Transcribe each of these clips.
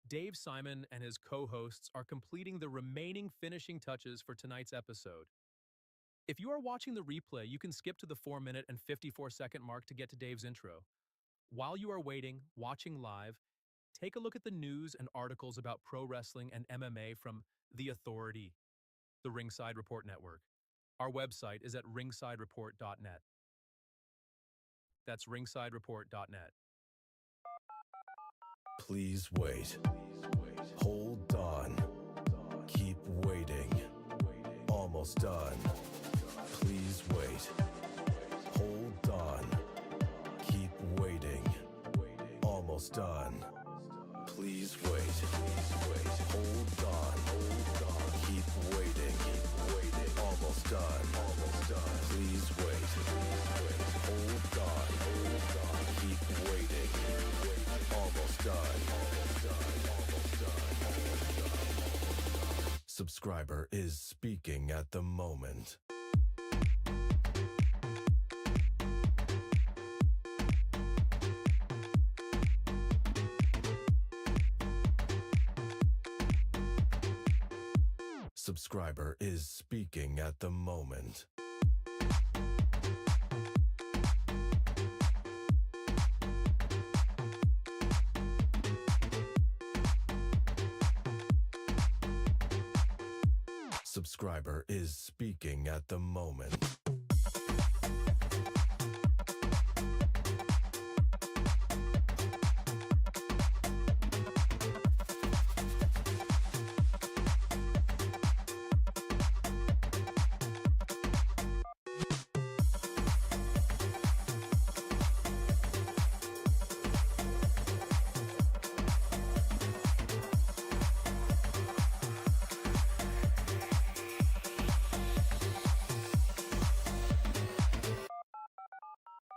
Dave Simon and his co-hosts are completing the remaining finishing touches for tonight's episode. If you are watching the replay, you can skip to the 4-minute and 54-second mark to get to Dave's intro. While you are waiting, watching live, take a look at the news and articles about pro wrestling and MMA from The Authority, the Ringside Report Network. Our website is at ringsidereport.net. That's ringsidereport.net. Please wait. Hold on. Keep waiting. Almost done. Please wait. Hold on. Keep waiting. Almost done. Please wait. Hold on. Keep waiting. Almost done. Please wait. Hold on. Keep waiting. Almost done. Subscriber is speaking at the moment. Subscriber is speaking at the moment. Subscriber is speaking at the moment.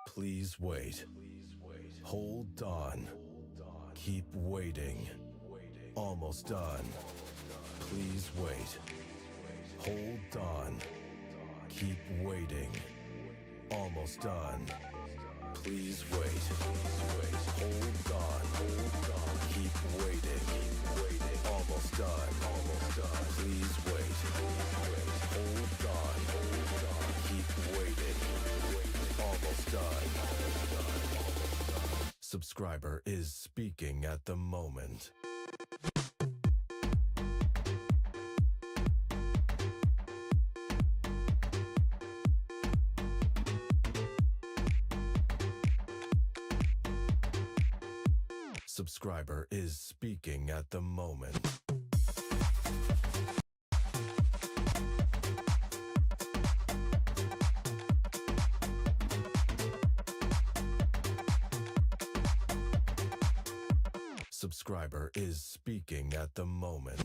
Please wait. Hold on. Keep waiting. Almost done. Please wait. Hold on. Keep waiting. Almost done. Please wait. Hold on. Keep waiting. Almost done. Please wait. Hold on. Keep waiting. Almost done. Subscriber is speaking at the moment. Subscriber is speaking at the moment. Subscriber is speaking at the moment.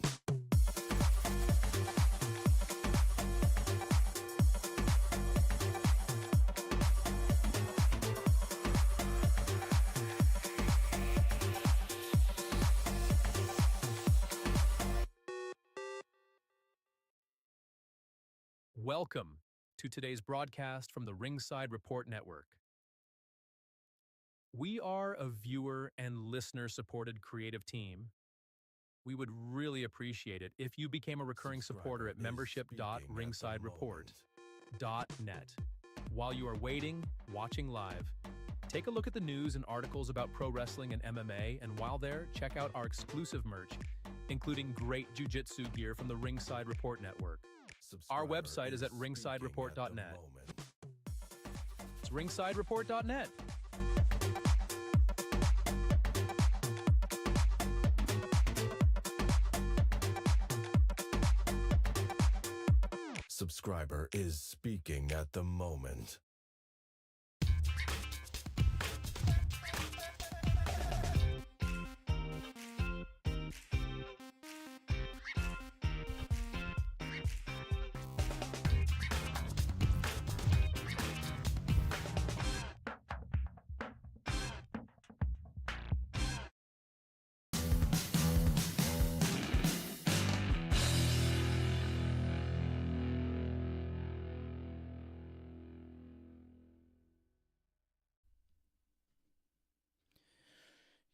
Welcome to today's broadcast from the Ringside Report Network. We are a viewer and listener-supported creative team. We would really appreciate it if you became a recurring supporter at membership.ringsidereport.net. While you are waiting, watching live, take a look at the news and articles about pro wrestling and MMA, and while there, check out our exclusive merch, including great jiu-jitsu gear from the Ringside Report Network. Our website is at ringsidereport.net. It's ringsidereport.net. Subscriber is speaking at the moment.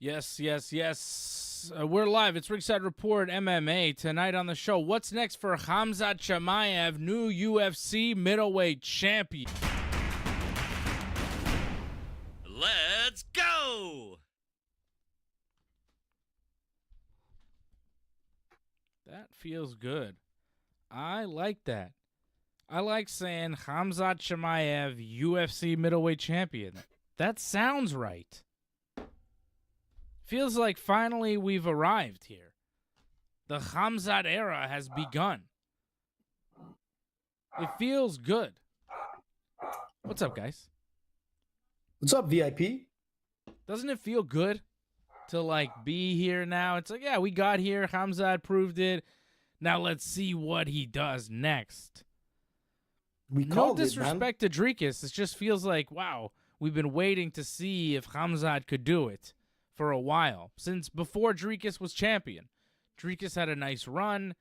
Yes. Yes, we're live. It's Ringside Report MMA. Tonight on the show, what's next for Khamzat Chimaev, new UFC Middleweight Champion? Let's go! That feels good. I like that. I like saying Khamzat Chimaev, UFC Middleweight Champion. That sounds right. Feels like finally we've arrived here. The Khamzat era has begun. It feels good. What's up, guys? What's up, VIP? Doesn't it feel good to be here now? It's like, yeah, we got here. Khamzat proved it. Now let's see what he does next. We No called disrespect to Dricus. It just feels like, wow, we've been waiting to see if Khamzat could do it for a while. Since before Dricus was champion. Dricus had a nice run.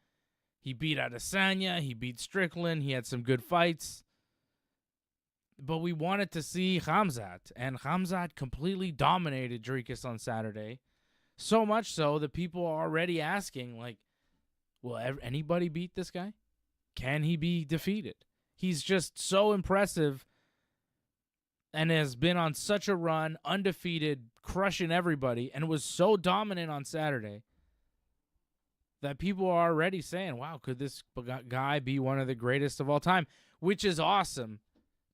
He beat Adesanya. He beat Strickland. He had some good fights. But we wanted to see Khamzat. And Khamzat completely dominated Dricus on Saturday. So much so that people are already asking, will anybody beat this guy? Can he be defeated? He's just so impressive and has been on such a run, undefeated, crushing everybody, and was so dominant on Saturday that people are already saying, wow, could this guy be one of the greatest of all time? Which is awesome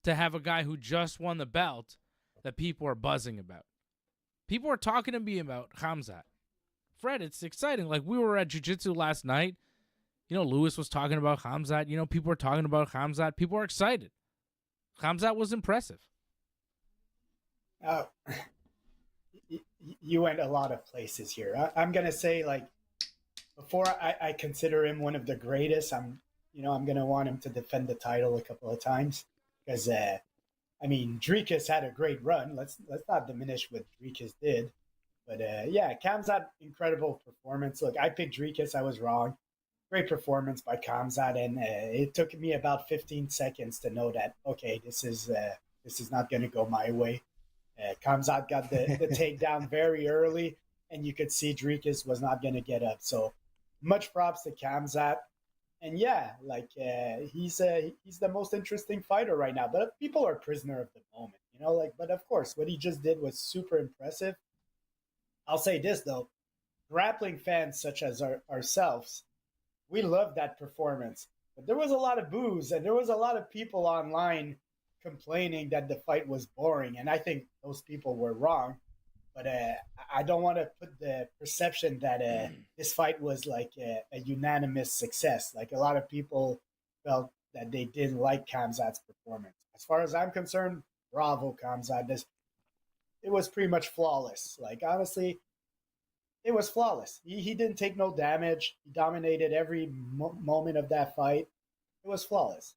to have a guy who just won the belt that people are buzzing about. People are talking to me about Khamzat. Fred, it's exciting. We were at jiu-jitsu last night. Lewis was talking about Khamzat. People were talking about Khamzat. People are excited. Khamzat was impressive. You went a lot of places here. I'm going to say, before I consider him one of the greatest, I'm going to want him to defend the title a couple of times because, Dricus had a great run. Let's not diminish what Dricus did. But, Khamzat, incredible performance. Look, I picked Dricus. I was wrong. Great performance by Khamzat, and it took me about 15 seconds to know that, okay, this is not going to go my way. Khamzat got the takedown very early, and you could see Dricus was not going to get up. So much props to Khamzat. And he's the most interesting fighter right now. But people are prisoner of the moment, But of course, what he just did was super impressive. I'll say this though, grappling fans such as ourselves, we love that performance. But there was a lot of boos, and there was a lot of people online complaining that the fight was boring, and I think those people were wrong. But I don't want to put the perception that this fight was a unanimous success. A lot of people felt that they didn't like Khamzat's performance. As far as I'm concerned, bravo, Khamzat. It was pretty much flawless. Honestly, it was flawless. He didn't take no damage. He dominated every moment of that fight. It was flawless.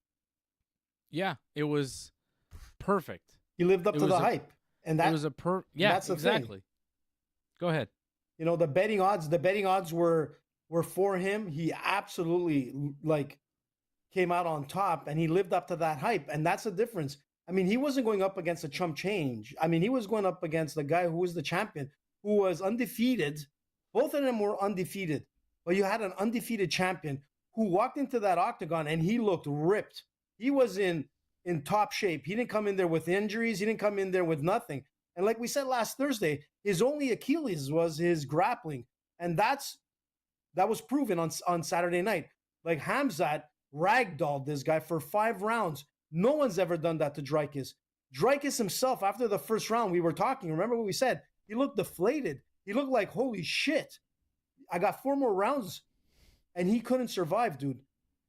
Yeah, it was perfect. He lived up to the hype. And that it was that's exactly. Thing. Go ahead. The betting odds were for him. He absolutely came out on top, and he lived up to that hype. And that's the difference. He wasn't going up against a chump change. He was going up against the guy who was the champion, who was undefeated. Both of them were undefeated. But you had an undefeated champion who walked into that octagon, and he looked ripped. He was in top shape. He didn't come in there with injuries. He didn't come in there with nothing. And like we said last Thursday, his only Achilles was his grappling. And that was proven on Saturday night. Khamzat ragdolled this guy for 5 rounds. No one's ever done that to Dricus. Dricus himself, after the first round, we were talking. Remember what we said? He looked deflated. He looked like, holy shit. I got 4 more rounds. And he couldn't survive, dude.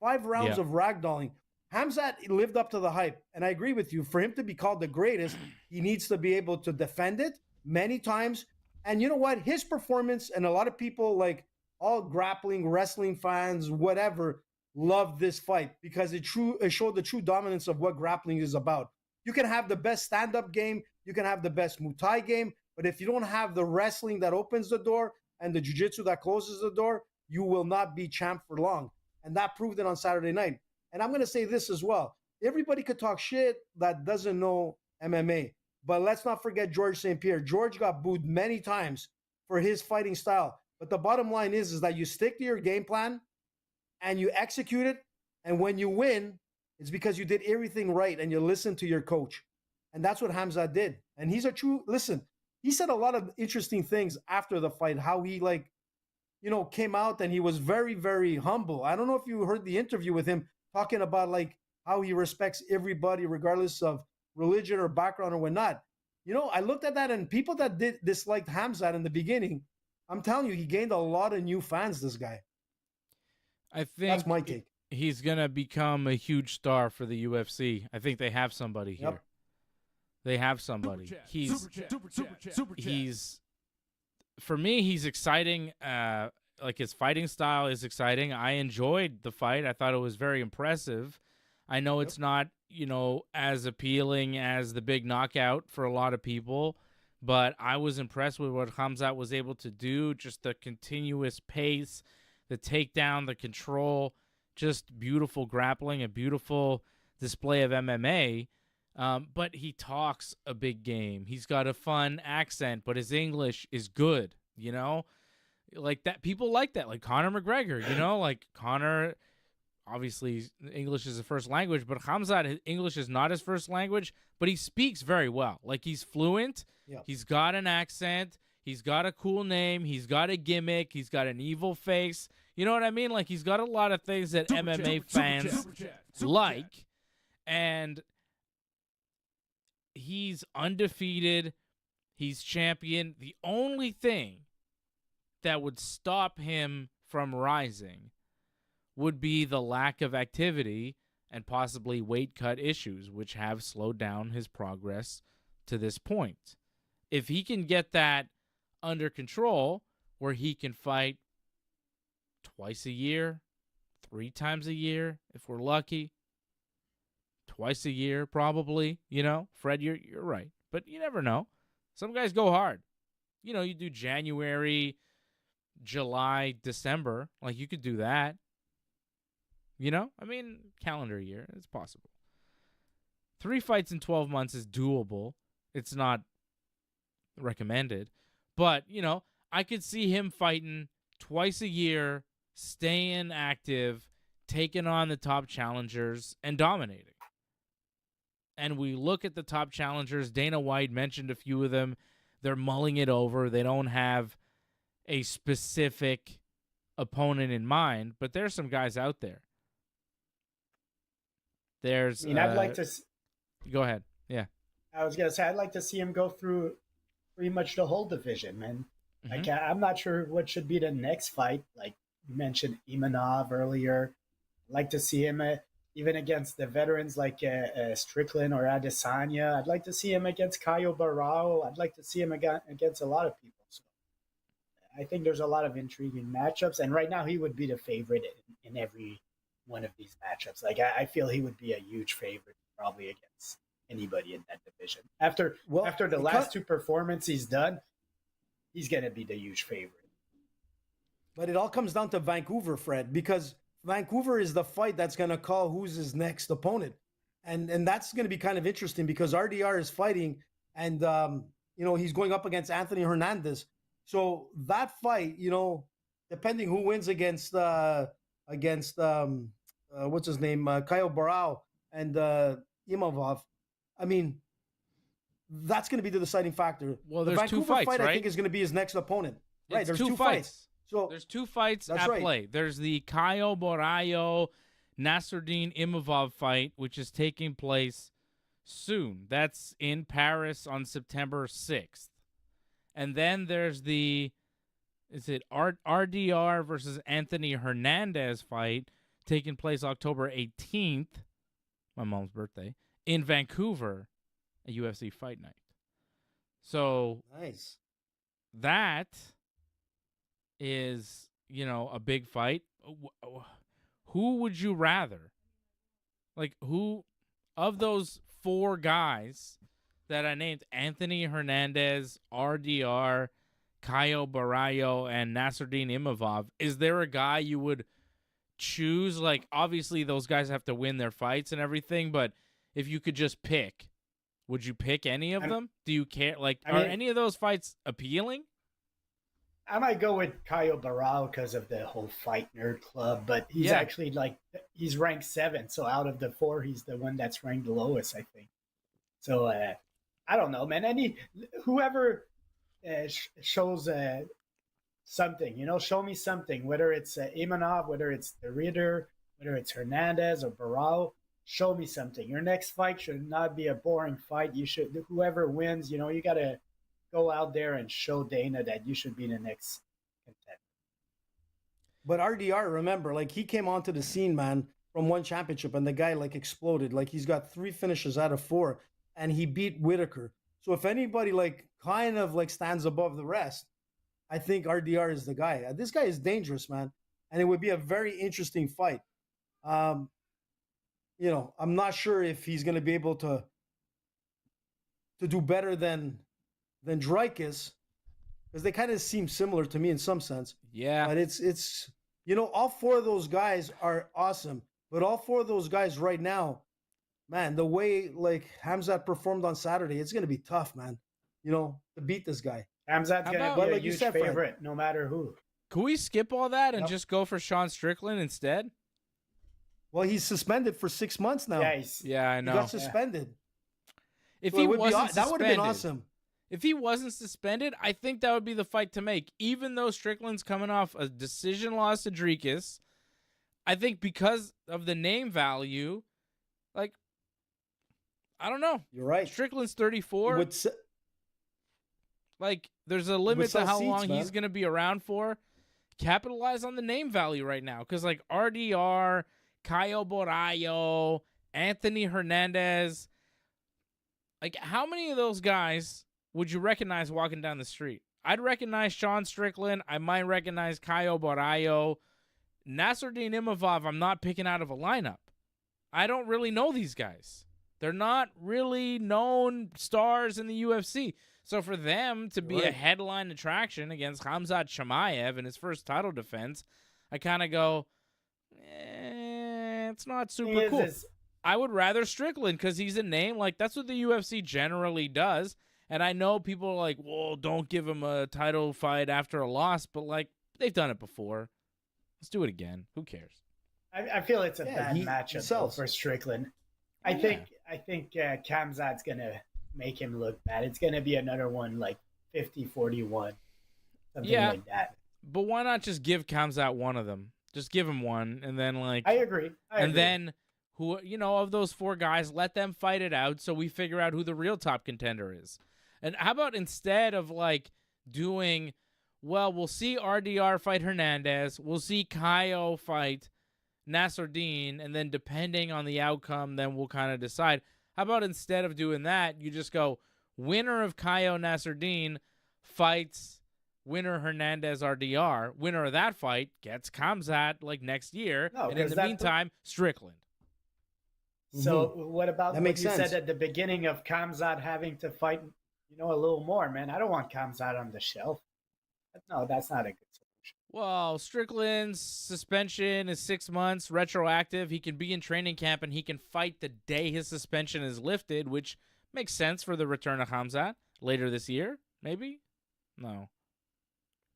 5 rounds of ragdolling. Khamzat lived up to the hype. And I agree with you. For him to be called the greatest, he needs to be able to defend it many times. And you know what? His performance, and a lot of people, all grappling, wrestling fans, whatever, love this fight because it showed the true dominance of what grappling is about. You can have the best stand-up game. You can have the best Muay Thai game. But if you don't have the wrestling that opens the door and the jiu-jitsu that closes the door, you will not be champ for long. And that proved it on Saturday night. And I'm going to say this as well. Everybody could talk shit that doesn't know MMA. But let's not forget George St. Pierre. George got booed many times for his fighting style. But the bottom line is that you stick to your game plan and you execute it. And when you win, it's because you did everything right and you listened to your coach. And that's what Khamzat did. And he's a true, listen, he said a lot of interesting things after the fight, how he came out and he was very, very humble. I don't know if you heard the interview with him talking about how he respects everybody regardless of religion or background or whatnot. I looked at that, and people that disliked Khamzat in the beginning, I'm telling you, he gained a lot of new fans, this guy. I think that's my take. He's going to become a huge star for the UFC. I think they have somebody here. Yep. They have somebody. He's for me, he's exciting. His fighting style is exciting. I enjoyed the fight. I thought it was very impressive. I know it's not, as appealing as the big knockout for a lot of people, but I was impressed with what Khamzat was able to do. Just the continuous pace, the takedown, the control, just beautiful grappling, a beautiful display of MMA. But he talks a big game. He's got a fun accent, but his English is good, Like that, people like that. Like Conor McGregor, like Conor, obviously English is his first language, but Khamzat, English is not his first language, but he speaks very well. Like he's fluent. Yeah. He's got an accent. He's got a cool name. He's got a gimmick. He's got an evil face. You know what I mean? Like he's got a lot of things that MMA fans like. And he's undefeated. He's champion. The only thing that would stop him from rising would be the lack of activity and possibly weight cut issues, which have slowed down his progress to this point. If he can get that under control, where he can fight twice a year, 3 times a year, if we're lucky, twice a year probably, Fred, you're right, but you never know. Some guys go hard. You do January, July, December, like you could do that. Calendar year, it's possible. 3 fights in 12 months is doable. It's not recommended, but I could see him fighting twice a year, staying active, taking on the top challengers and dominating. And we look at the top challengers. Dana White mentioned a few of them. They're mulling it over. They don't have a specific opponent in mind, but there's some guys out there. There's. I'd like to. Go ahead. Yeah. I was gonna say I'd like to see him go through pretty much the whole division, man. Like I'm not sure what should be the next fight. Like you mentioned Imanov earlier. I'd like to see him even against the veterans like Strickland or Adesanya. I'd like to see him against Caio Barao. I'd like to see him against a lot of people. So I think there's a lot of intriguing matchups, and right now he would be the favorite in every one of these matchups. Like I feel he would be a huge favorite probably against anybody in that division. After the last 2 performances he's done, he's going to be the huge favorite. But it all comes down to Vancouver, Fred, because Vancouver is the fight that's going to call who's his next opponent. And that's going to be kind of interesting because RDR is fighting and, he's going up against Anthony Hernandez. So that fight, depending who wins against what's his name, Caio Barao and Imavov, I mean, that's going to be the deciding factor. Well, the there's Vancouver 2 fights, fight, right? I think, is going to be his next opponent. Right, It's there's 2 fights. So there's 2 fights that's at right. play. There's the Caio Borralho Nasruddin Imavov fight, which is taking place soon. That's in Paris on September 6th. And then there's the RDR versus Anthony Hernandez fight taking place October 18th, my mom's birthday, in Vancouver, a UFC fight night. So nice. That is, a big fight. Who would you rather? Like, who of those 4 guys that I named, Anthony Hernandez, RDR, Caio Barralho, and Nasruddin Imavov, is there a guy you would choose? Like, obviously those guys have to win their fights and everything, but if you could just pick, would you pick any of them? Do you care? Like, are any of those fights appealing? I might go with Caio Barral because of the whole Fight Nerd Club, but he's actually he's ranked 7. So out of the 4, he's the one that's ranked the lowest, I think. So I don't know, man. Whoever shows something, show me something, whether it's Imanov, whether it's the Ritter, whether it's Hernandez or Barral, show me something. Your next fight should not be a boring fight. Whoever wins, you got to go out there and show Dana that you should be the next contender. But RDR, remember, he came onto the scene, man, from one championship, and the guy exploded. He's got 3 finishes out of 4, and he beat Whitaker. So if anybody kind of stands above the rest, I think RDR is the guy. This guy is dangerous, man, and it would be a very interesting fight. I'm not sure if he's going to be able to do better than Dricus, because they kind of seem similar to me in some sense. Yeah. But it's all 4 of those guys are awesome, but all 4 of those guys right now, man, the way Khamzat performed on Saturday, it's going to be tough, man. To beat this guy. Khamzat's going to be a huge favorite, no matter who. Can we skip all that and just go for Sean Strickland instead? Well, he's suspended for 6 months now. Yeah, I know. He got suspended. If he wasn't suspended, that would have been awesome. If he wasn't suspended, I think that would be the fight to make. Even though Strickland's coming off a decision loss to Dricus, I think because of the name value, I don't know. You're right. Strickland's 34. There's a limit to how long he's going to be around for. Capitalize on the name value right now. Because, RDR, Caio Borralho, Anthony Hernandez, how many of those guys would you recognize walking down the street? I'd recognize Sean Strickland. I might recognize Caio Borralho. Nasruddin Imavov, I'm not picking out of a lineup. I don't really know these guys. They're not really known stars in the UFC. So for them to be a headline attraction against Khamzat Chimaev in his first title defense, I kind of go, it's not super cool. I would rather Strickland because he's a name. That's what the UFC generally does. And I know people are like, well, don't give him a title fight after a loss. But, they've done it before. Let's do it again. Who cares? I feel it's a bad matchup for Strickland. I think Khamzat's going to make him look bad. It's going to be another one 50-41, something like that. But why not just give Khamzat one of them? Just give him one, and then I agree. Then who of those 4 guys, let them fight it out so we figure out who the real top contender is. And how about instead of doing, we'll see RDR fight Hernandez, we'll see Caio fight Nasruddin, and then depending on the outcome, then we'll kind of decide. How about instead of doing that, you just go winner of Caio Nasruddin fights winner Hernandez RDR. Winner of that fight gets Khamzat next year, and in the meantime, Strickland. So what about what you said at the beginning of Khamzat having to fight, a little more, man? I don't want Khamzat on the shelf. No, that's not a good solution. Well, Strickland's suspension is 6 months, retroactive. He can be in training camp, and he can fight the day his suspension is lifted, which makes sense for the return of Khamzat later this year, maybe? No.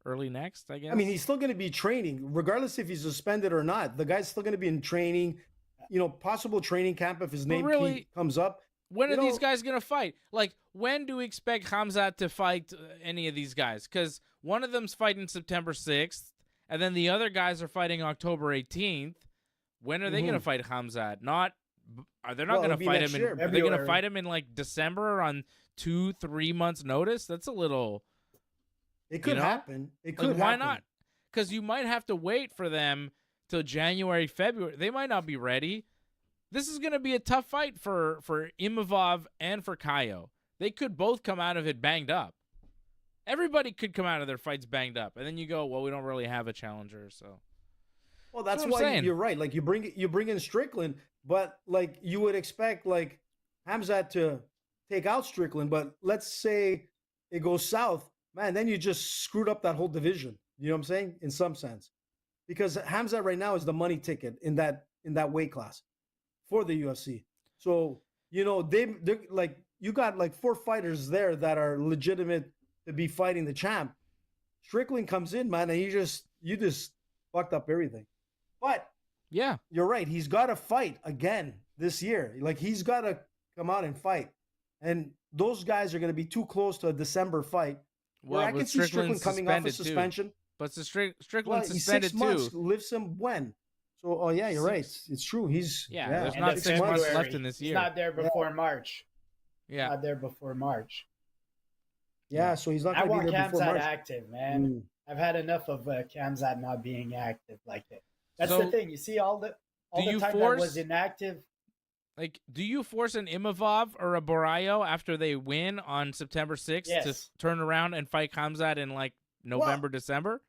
Early next, I guess? I mean, he's still going to be training, regardless if he's suspended or not. The guy's still going to be in training, possible training camp if his name comes up. When are these guys going to fight? When do we expect Khamzat to fight any of these guys? Because one of them's fighting September 6th, and then the other guys are fighting October 18th. When are they going to fight Khamzat? They're not going to fight him in. Are they going to fight him in December on 2-3 months notice? That's a little. It could happen. It could. Why not? Because you might have to wait for them till January, February. They might not be ready. This is going to be a tough fight for Imavov and for Caio. They could both come out of it banged up. Everybody could come out of their fights banged up, and then you go, well, we don't really have a challenger, so. Well, that's why you're right. You bring in Strickland, but you would expect Khamzat to take out Strickland, but let's say it goes south, man, then you just screwed up that whole division. You know what I'm saying? In some sense, because Khamzat right now is the money ticket in that weight class for the UFC. So they're you got 4 fighters there that are legitimate to be fighting the champ. Strickland comes in, man, and you just fucked up everything. But Yeah. you're right. He's got to fight again this year. Like, he's got to come out and fight. And those guys are going to be too close to a December fight. Well, I can see Strickland coming off a suspension. Too. But Strickland Well, suspended 6 months too. lives him when? So, oh yeah, you're right. It's true. He's there's And not it's 6 months February. left in this year. He's not there before March. Yeah. Not there before March. Yeah, so he's not I going to want be there before Khamzat March. active, man. I've had enough of Khamzat not being active like that. That's So, the thing. You see, all the you time force- that was inactive. Like, do you force an Imavov or a Borayo after they win on September 6th to Yes. turn around and fight Khamzat in like November, December?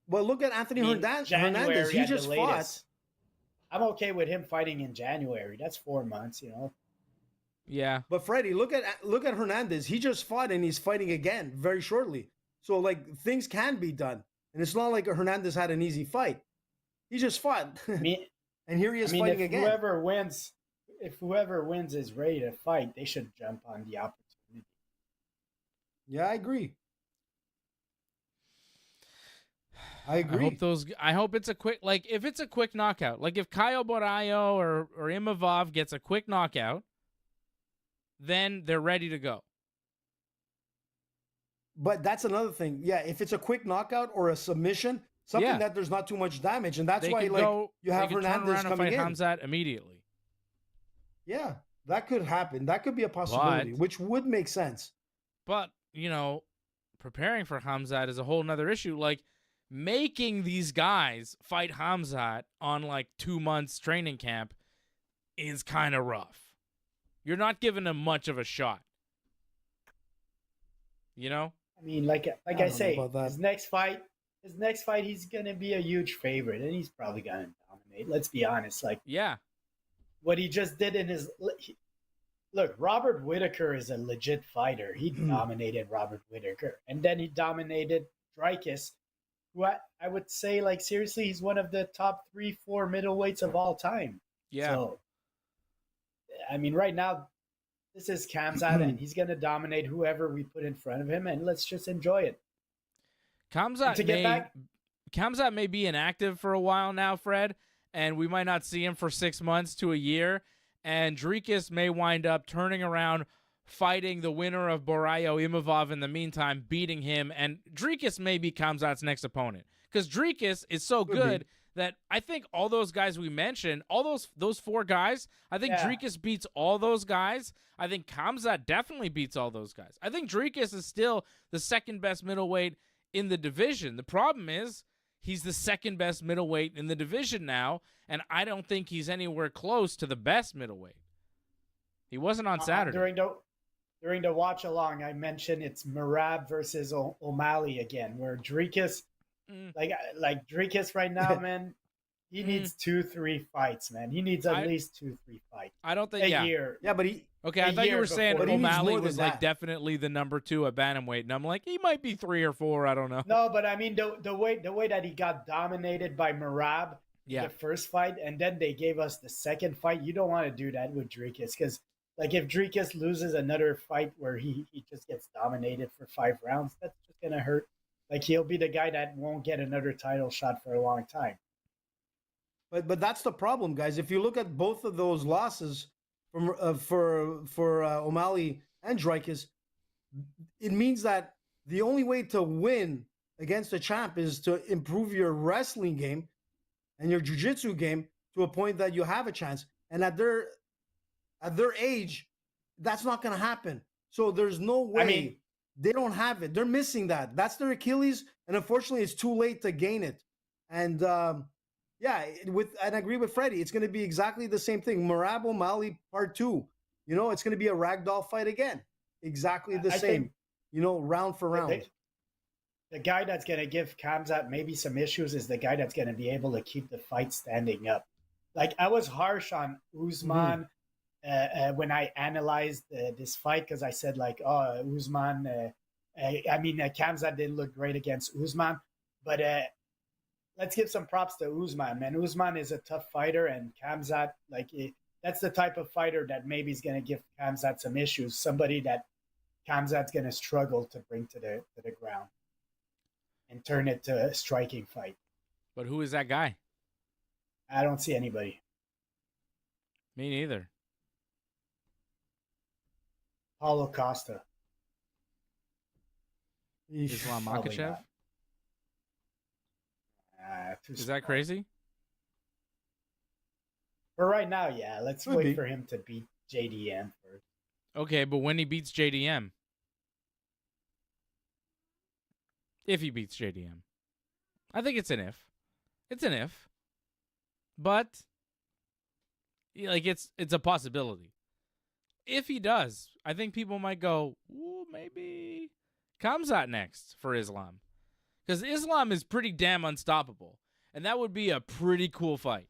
Well, look at Anthony I mean, Hernandez. January He at the just fought. latest. I'm okay with him fighting in January. That's 4 months, you know. Yeah. But Freddie, look at Hernandez. He just fought and he's fighting again very shortly. So like things can be done, and it's not like Hernandez had an easy fight. He just fought, I mean, and here he is if fighting again. whoever wins is ready to fight, they should jump on the opportunity. Yeah, I agree. I hope it's a quick, like, if it's a quick knockout, like if Caio Borayo or Imavov gets a quick knockout, then they're ready to go. But that's another thing. Yeah, if it's a quick knockout or a submission, something that there's not too much damage, and that's They why could like go, you have they could turn Hernandez around and coming fight in. Khamzat immediately. Yeah, that could happen. That could be a possibility, which would make sense. But, you know, preparing for Khamzat is a whole nother issue. Like, making these guys fight Khamzat on like 2 months training camp is kind of rough. You're not giving him much of a shot. You know? I mean, like I don't know say, about that. his next fight, he's gonna be a huge favorite, and he's probably gonna dominate. Let's be honest. Like, Yeah. what he just did in his look, Robert Whittaker is a legit fighter. He dominated Robert Whittaker, and then he dominated Dricus, who I would say, like, seriously, he's one of the top 3-4 middleweights of all time. Yeah. So, I mean, right now, this is Khamzat, and he's going to dominate whoever we put in front of him, and let's just enjoy it. Khamzat may be inactive for a while now, Fred, and we might not see him for 6 months to a year, and Dricus may wind up turning around, fighting the winner of Borayo Imavov in the meantime, beating him, and Dricus may be Khamzat's next opponent. Because Dricus is so good that I think all those guys we mentioned, all those 4 guys, I think Dricus beats all those guys. I think Khamzat definitely beats all those guys. I think Dricus is still the second best middleweight in the division. The problem is he's the second best middleweight in the division now, and I don't think he's anywhere close to the best middleweight. He wasn't on Saturday. During the watch along, I mentioned it's Merab versus O'Malley again, where Dricus, like Dricus right now, man, he needs 2-3 fights, man. He needs at least 2-3 fights. I don't think a year. Yeah, but he. Okay, I thought you were saying before. O'Malley was like definitely the number 2 at bantamweight, and I'm like, he might be 3 or 4. I don't know. No, but I mean the way that he got dominated by Merab in the first fight, and then they gave us the second fight. You don't want to do that with Dricus, because like if Dricus loses another fight where he just gets dominated for 5 rounds, that's just gonna hurt. Like, he'll be the guy that won't get another title shot for a long time. But that's the problem, guys. If you look at both of those losses from for O'Malley and Dricus, it means that the only way to win against a champ is to improve your wrestling game and your jiu-jitsu game to a point that you have a chance. And at their age, that's not going to happen. So there's no way. They don't have it. They're missing that. That's their Achilles, and unfortunately, it's too late to gain it. And and I agree with Freddie. It's going to be exactly the same thing. Merab O'Malley Part 2. You know, it's going to be a ragdoll fight again. Exactly the same. You know, round for round. The guy that's going to give Khamzat maybe some issues is the guy that's going to be able to keep the fight standing up. Like, I was harsh on Usman when I analyzed this fight, because I said, like, Usman, Khamzat didn't look great against Usman, but let's give some props to Usman, man. Usman is a tough fighter, and Khamzat, that's the type of fighter that maybe is going to give Khamzat some issues, somebody that Khamzat's going to struggle to bring to the ground. and turn it to a striking fight. But who is that guy? I don't see anybody. Me neither. Paulo Costa. Islam Probably Makhachev? not. Too Is that small. crazy? For right now, yeah. Let's Could wait be. for him to beat JDM first. Okay, but when he beats JDM. If he beats JDM. I think it's an if. It's an if. But like it's a possibility. If he does, I think people might go, ooh, maybe Khamzat next for Islam. Because Islam is pretty damn unstoppable. And that would be a pretty cool fight.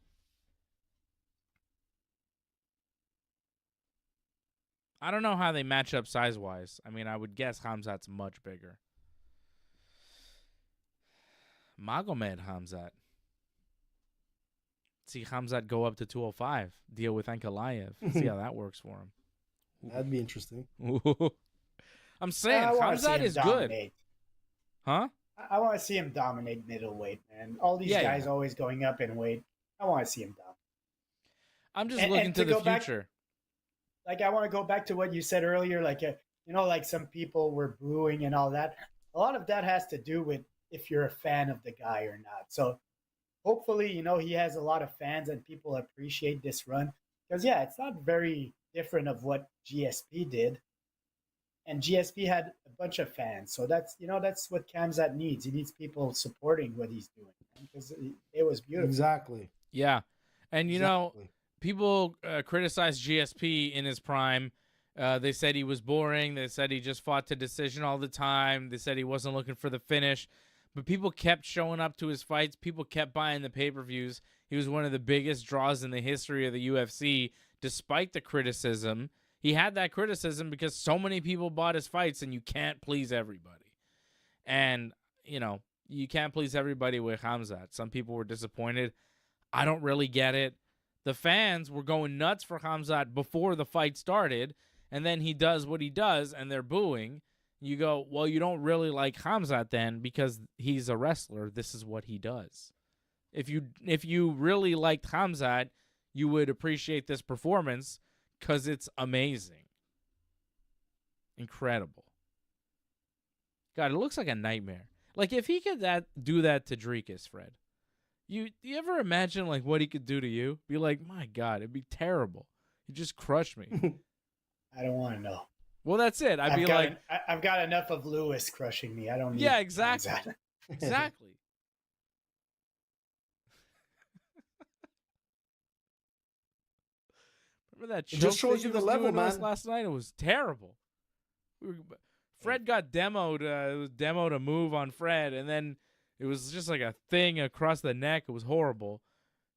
I don't know how they match up size-wise. I mean, I would guess Khamzat's much bigger. Magomed Khamzat. See Khamzat go up to 205. Deal with Ankalaev. See how that works for him. That'd be interesting. I'm saying I wanna see Khamzat him is good. dominate. Huh? I want to see him dominate middleweight, man. All these Yeah, guys yeah. always going up in weight. I want to see him dominate. I'm just And- looking and to to the go back- future. Like, I want to go back to what you said earlier. Like, like some people were booing and all that. A lot of that has to do with if you're a fan of the guy or not. So hopefully, he has a lot of fans and people appreciate this run. Because, yeah, it's not very different of what GSP did. And GSP had a bunch of fans. So that's what Khamzat needs. He needs people supporting what he's doing. Because it was beautiful. Exactly. Yeah. And, you know, Exactly. people criticize GSP in his prime. They said he was boring. They said he just fought to decision all the time. They said he wasn't looking for the finish. But people kept showing up to his fights. People kept buying the pay-per-views. He was one of the biggest draws in the history of the UFC, despite the criticism. He had that criticism because so many people bought his fights, and you can't please everybody. And, you can't please everybody with Khamzat. Some people were disappointed. I don't really get it. The fans were going nuts for Khamzat before the fight started, and then he does what he does, and they're booing. You go, well, you don't really like Khamzat then because he's a wrestler. This is what he does. If you really liked Khamzat, you would appreciate this performance because it's amazing. Incredible. God, it looks like a nightmare. Like, if he could do that to Dricus, Fred, you ever imagine, like, what he could do to you? Be like, my God, it'd be terrible. He just crushed me. I don't want to know. Well, that's it. I've got enough of Lewis crushing me. I don't need Yeah, exactly. Khamzat. Exactly. Remember that It choke just shows thing you he the was level, doing to us man. last night? It was terrible. Fred got demoed. It was demoed a move on Fred, and then it was just like a thing across the neck. It was horrible.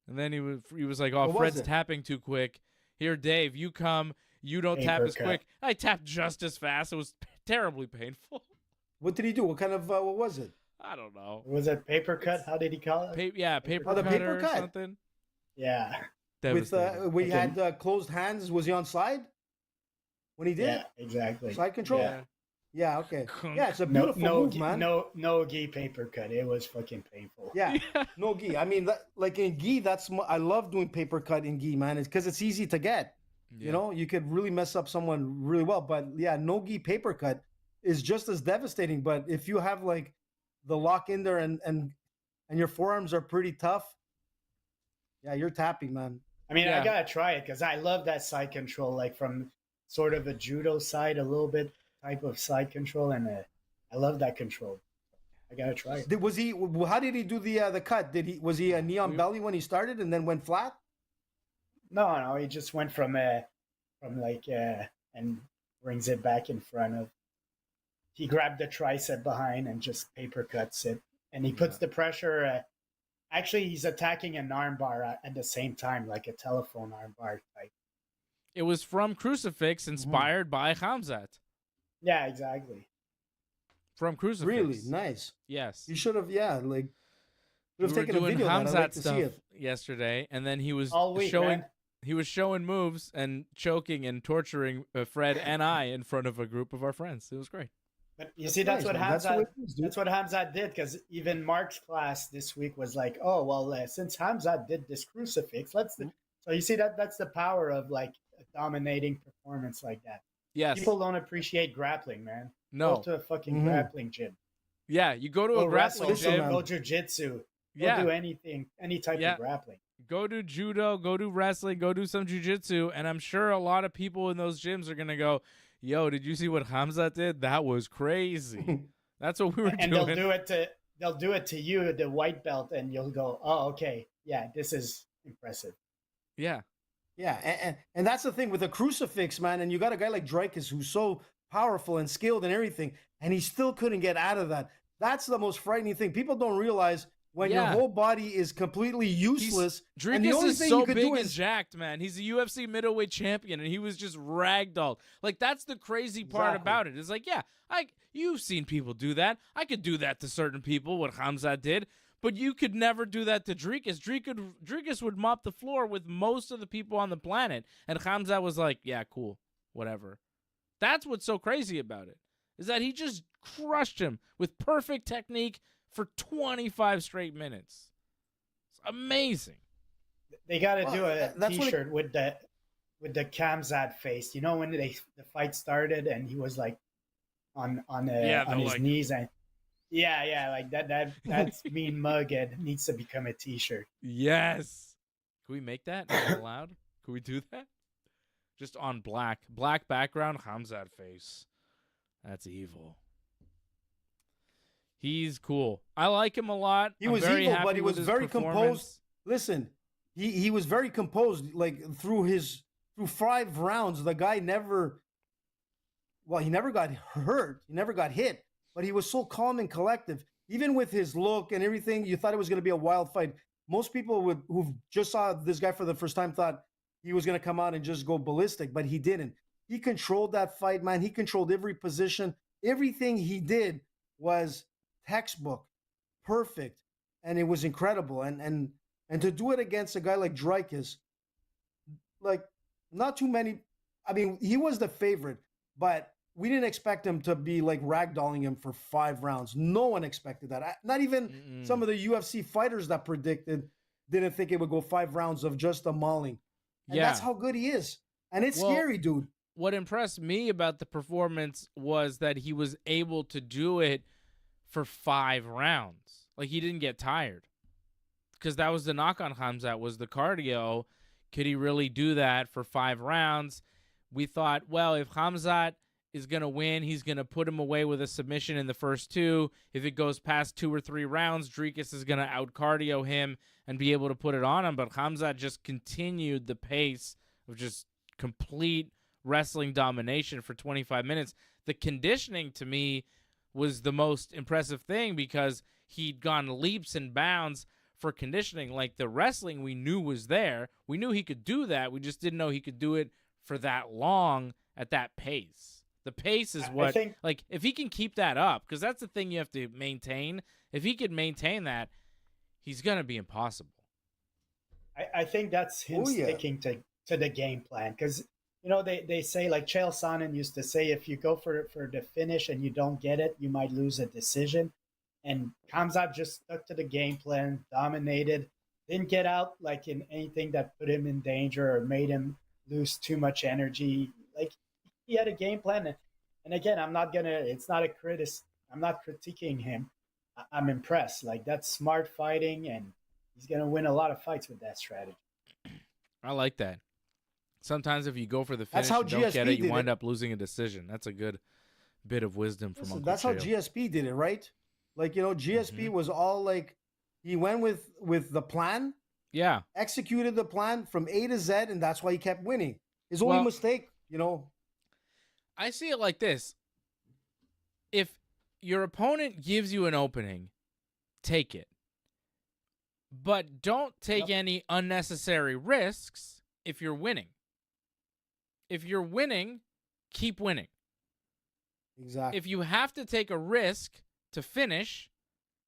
And then he was like, "Oh, What was Fred's it? tapping too quick. Here, Dave, you come. You don't tap Paper as cut. quick." I tapped just as fast. It was terribly painful. What did he do? What kind of what was it? I don't know. Was it paper cut? How did he call it? Paper Oh, the cutter paper or cut. something. Yeah. With Devastating. we Okay. had closed hands. Was he on side when he did Yeah, exactly. side control? Yeah. Yeah. Okay. Yeah, it's a No, beautiful no, move, man. no gi paper cut. It was fucking painful. Yeah. No gi. I mean, like in gi, I love doing paper cut in gi, man. It's because it's easy to get. Yeah. You know, you could really mess up someone really well. But yeah, no gi paper cut is just as devastating. But if you have like the lock in there and your forearms are pretty tough, yeah, you're tapping, man. I mean, Yeah. I gotta try it because I love that side control, like from sort of a judo side, a little bit type of side control, and I love that control. I gotta try it. Was he? How did he do the cut? Was he a knee on belly when he started and then went flat? No, he just went from and brings it back in front of. He grabbed the tricep behind and just paper cuts it, and he puts the pressure. Actually, he's attacking an armbar at the same time, like a telephone armbar type. It was from Crucifix, inspired by Khamzat. Yeah, exactly. From Crucifix. Really nice. Yes. You should have, yeah, like We should have were taken a doing video. Of that. I'd Khamzat like to see stuff it. yesterday, and then he was All week, showing man. he was showing moves and choking and torturing Fred and I in front of a group of our friends. It was great. But you see, that's what That's the way Hamzat. it is, dude. That's what Hamzat did, because even Mark's class this week was like, "Oh well, since Hamzat did this crucifix, let's." So you see that's the power of like a dominating performance like that. Yes. People don't appreciate grappling, man. No. Go to a fucking grappling gym. Yeah, you go to Go a grappling wrestle, gym. go jujitsu. Go Yeah. do anything, any type Yeah. of grappling. Go do judo, go do wrestling, go do some jujitsu, and I'm sure a lot of people in those gyms are gonna go, "Yo, did you see what Khamzat did? That was crazy." That's what we were And doing. they'll do it to you, the white belt, and you'll go, "Oh, okay, yeah, this is impressive." Yeah, Yeah, and that's the thing with a crucifix, man. And you got a guy like Dreykus who's so powerful and skilled and everything, and he still couldn't get out of that. That's the most frightening thing. People don't realize when your Yeah. whole body is completely useless. And the Dricus only is thing so you could big do and is jacked, man. He's a UFC Middleweight Champion, and he was just ragdolled. Like, that's the crazy part Exactly. about it. It's like, yeah, you've seen people do that. I could do that to certain people, what Khamzat did, but you could never do that to Dricus. Dricus would mop the floor with most of the people on the planet, and Khamzat was like, yeah, cool, whatever. That's what's so crazy about it, is that he just crushed him with perfect technique for 25 straight minutes. It's amazing. They got to do a that's what T-shirt with the Khamzat face. You know when the fight started and he was like on his knees and like that's mean mug. It needs to become a T-shirt. Yes. Can we make that? Is that allowed? Can we do that? Just on black background, Khamzat face. That's evil. He's cool. I like him a lot. he I'm was very evil, happy but he with was his very performance. composed. Listen, he was very composed. Like through 5 rounds, the guy never got hurt. He never got hit, but he was so calm and collective. Even with his look and everything, you thought it was going to be a wild fight. Most people who just saw this guy for the first time thought he was going to come out and just go ballistic, but he didn't. He controlled that fight, man. He controlled every position. Everything he did was textbook, perfect, and it was incredible. And to do it against a guy like Dreykus, like not too many. I mean, he was the favorite, but we didn't expect him to be like ragdolling him for 5 rounds. No one expected that. Not even some of the UFC fighters that predicted didn't think it would go 5 rounds of just a mauling. And that's how good he is. And it's scary, dude. What impressed me about the performance was that he was able to do it for 5 rounds. Like, he didn't get tired. Because that was the knock on Khamzat, was the cardio. Could he really do that for 5 rounds? We thought, well, if Khamzat is going to win, he's going to put him away with a submission in the first 2. If it goes past 2 or 3 rounds, Dricus is going to out-cardio him and be able to put it on him. But Khamzat just continued the pace of just complete wrestling domination for 25 minutes. The conditioning, to me, was the most impressive thing, because he'd gone leaps and bounds for conditioning. Like, the wrestling we knew was there. We knew he could do that. We just didn't know he could do it for that long at that pace. The pace is what, like, if he can keep that up, because that's the thing you have to maintain. If he could maintain that, he's going to be impossible. I think that's him sticking to the game plan, because you know they say, like Chael Sonnen used to say, if you go for the finish and you don't get it, you might lose a decision. And Khamzat just stuck to the game plan, dominated, didn't get out like in anything that put him in danger or made him lose too much energy. Like, he had a game plan. And again, I'm not critiquing him. I'm impressed. Like, that's smart fighting, and he's gonna win a lot of fights with that strategy. I like that. Sometimes if you go for the finish how and don't GSP get it, you did wind it. up losing a decision. That's a good bit of wisdom from Uncle That's how Chael. GSP did it, right? Like, you know, GSP was all like, he went with the plan, Yeah. executed the plan from A to Z, and that's why he kept winning. His only mistake, you know. I see it like this. If your opponent gives you an opening, take it. But don't take any unnecessary risks if you're winning. If you're winning, keep winning. Exactly. If you have to take a risk to finish,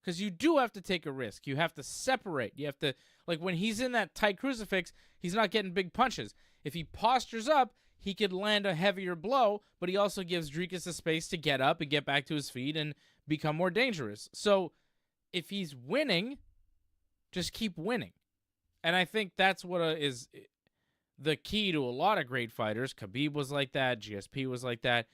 because you do have to take a risk. You have to separate. You have to, like when he's in that tight crucifix, he's not getting big punches. If he postures up, he could land a heavier blow, but he also gives Dricus a space to get up and get back to his feet and become more dangerous. So if he's winning, just keep winning. And I think that's what is the key to a lot of great fighters. Khabib was like that. GSP was like that.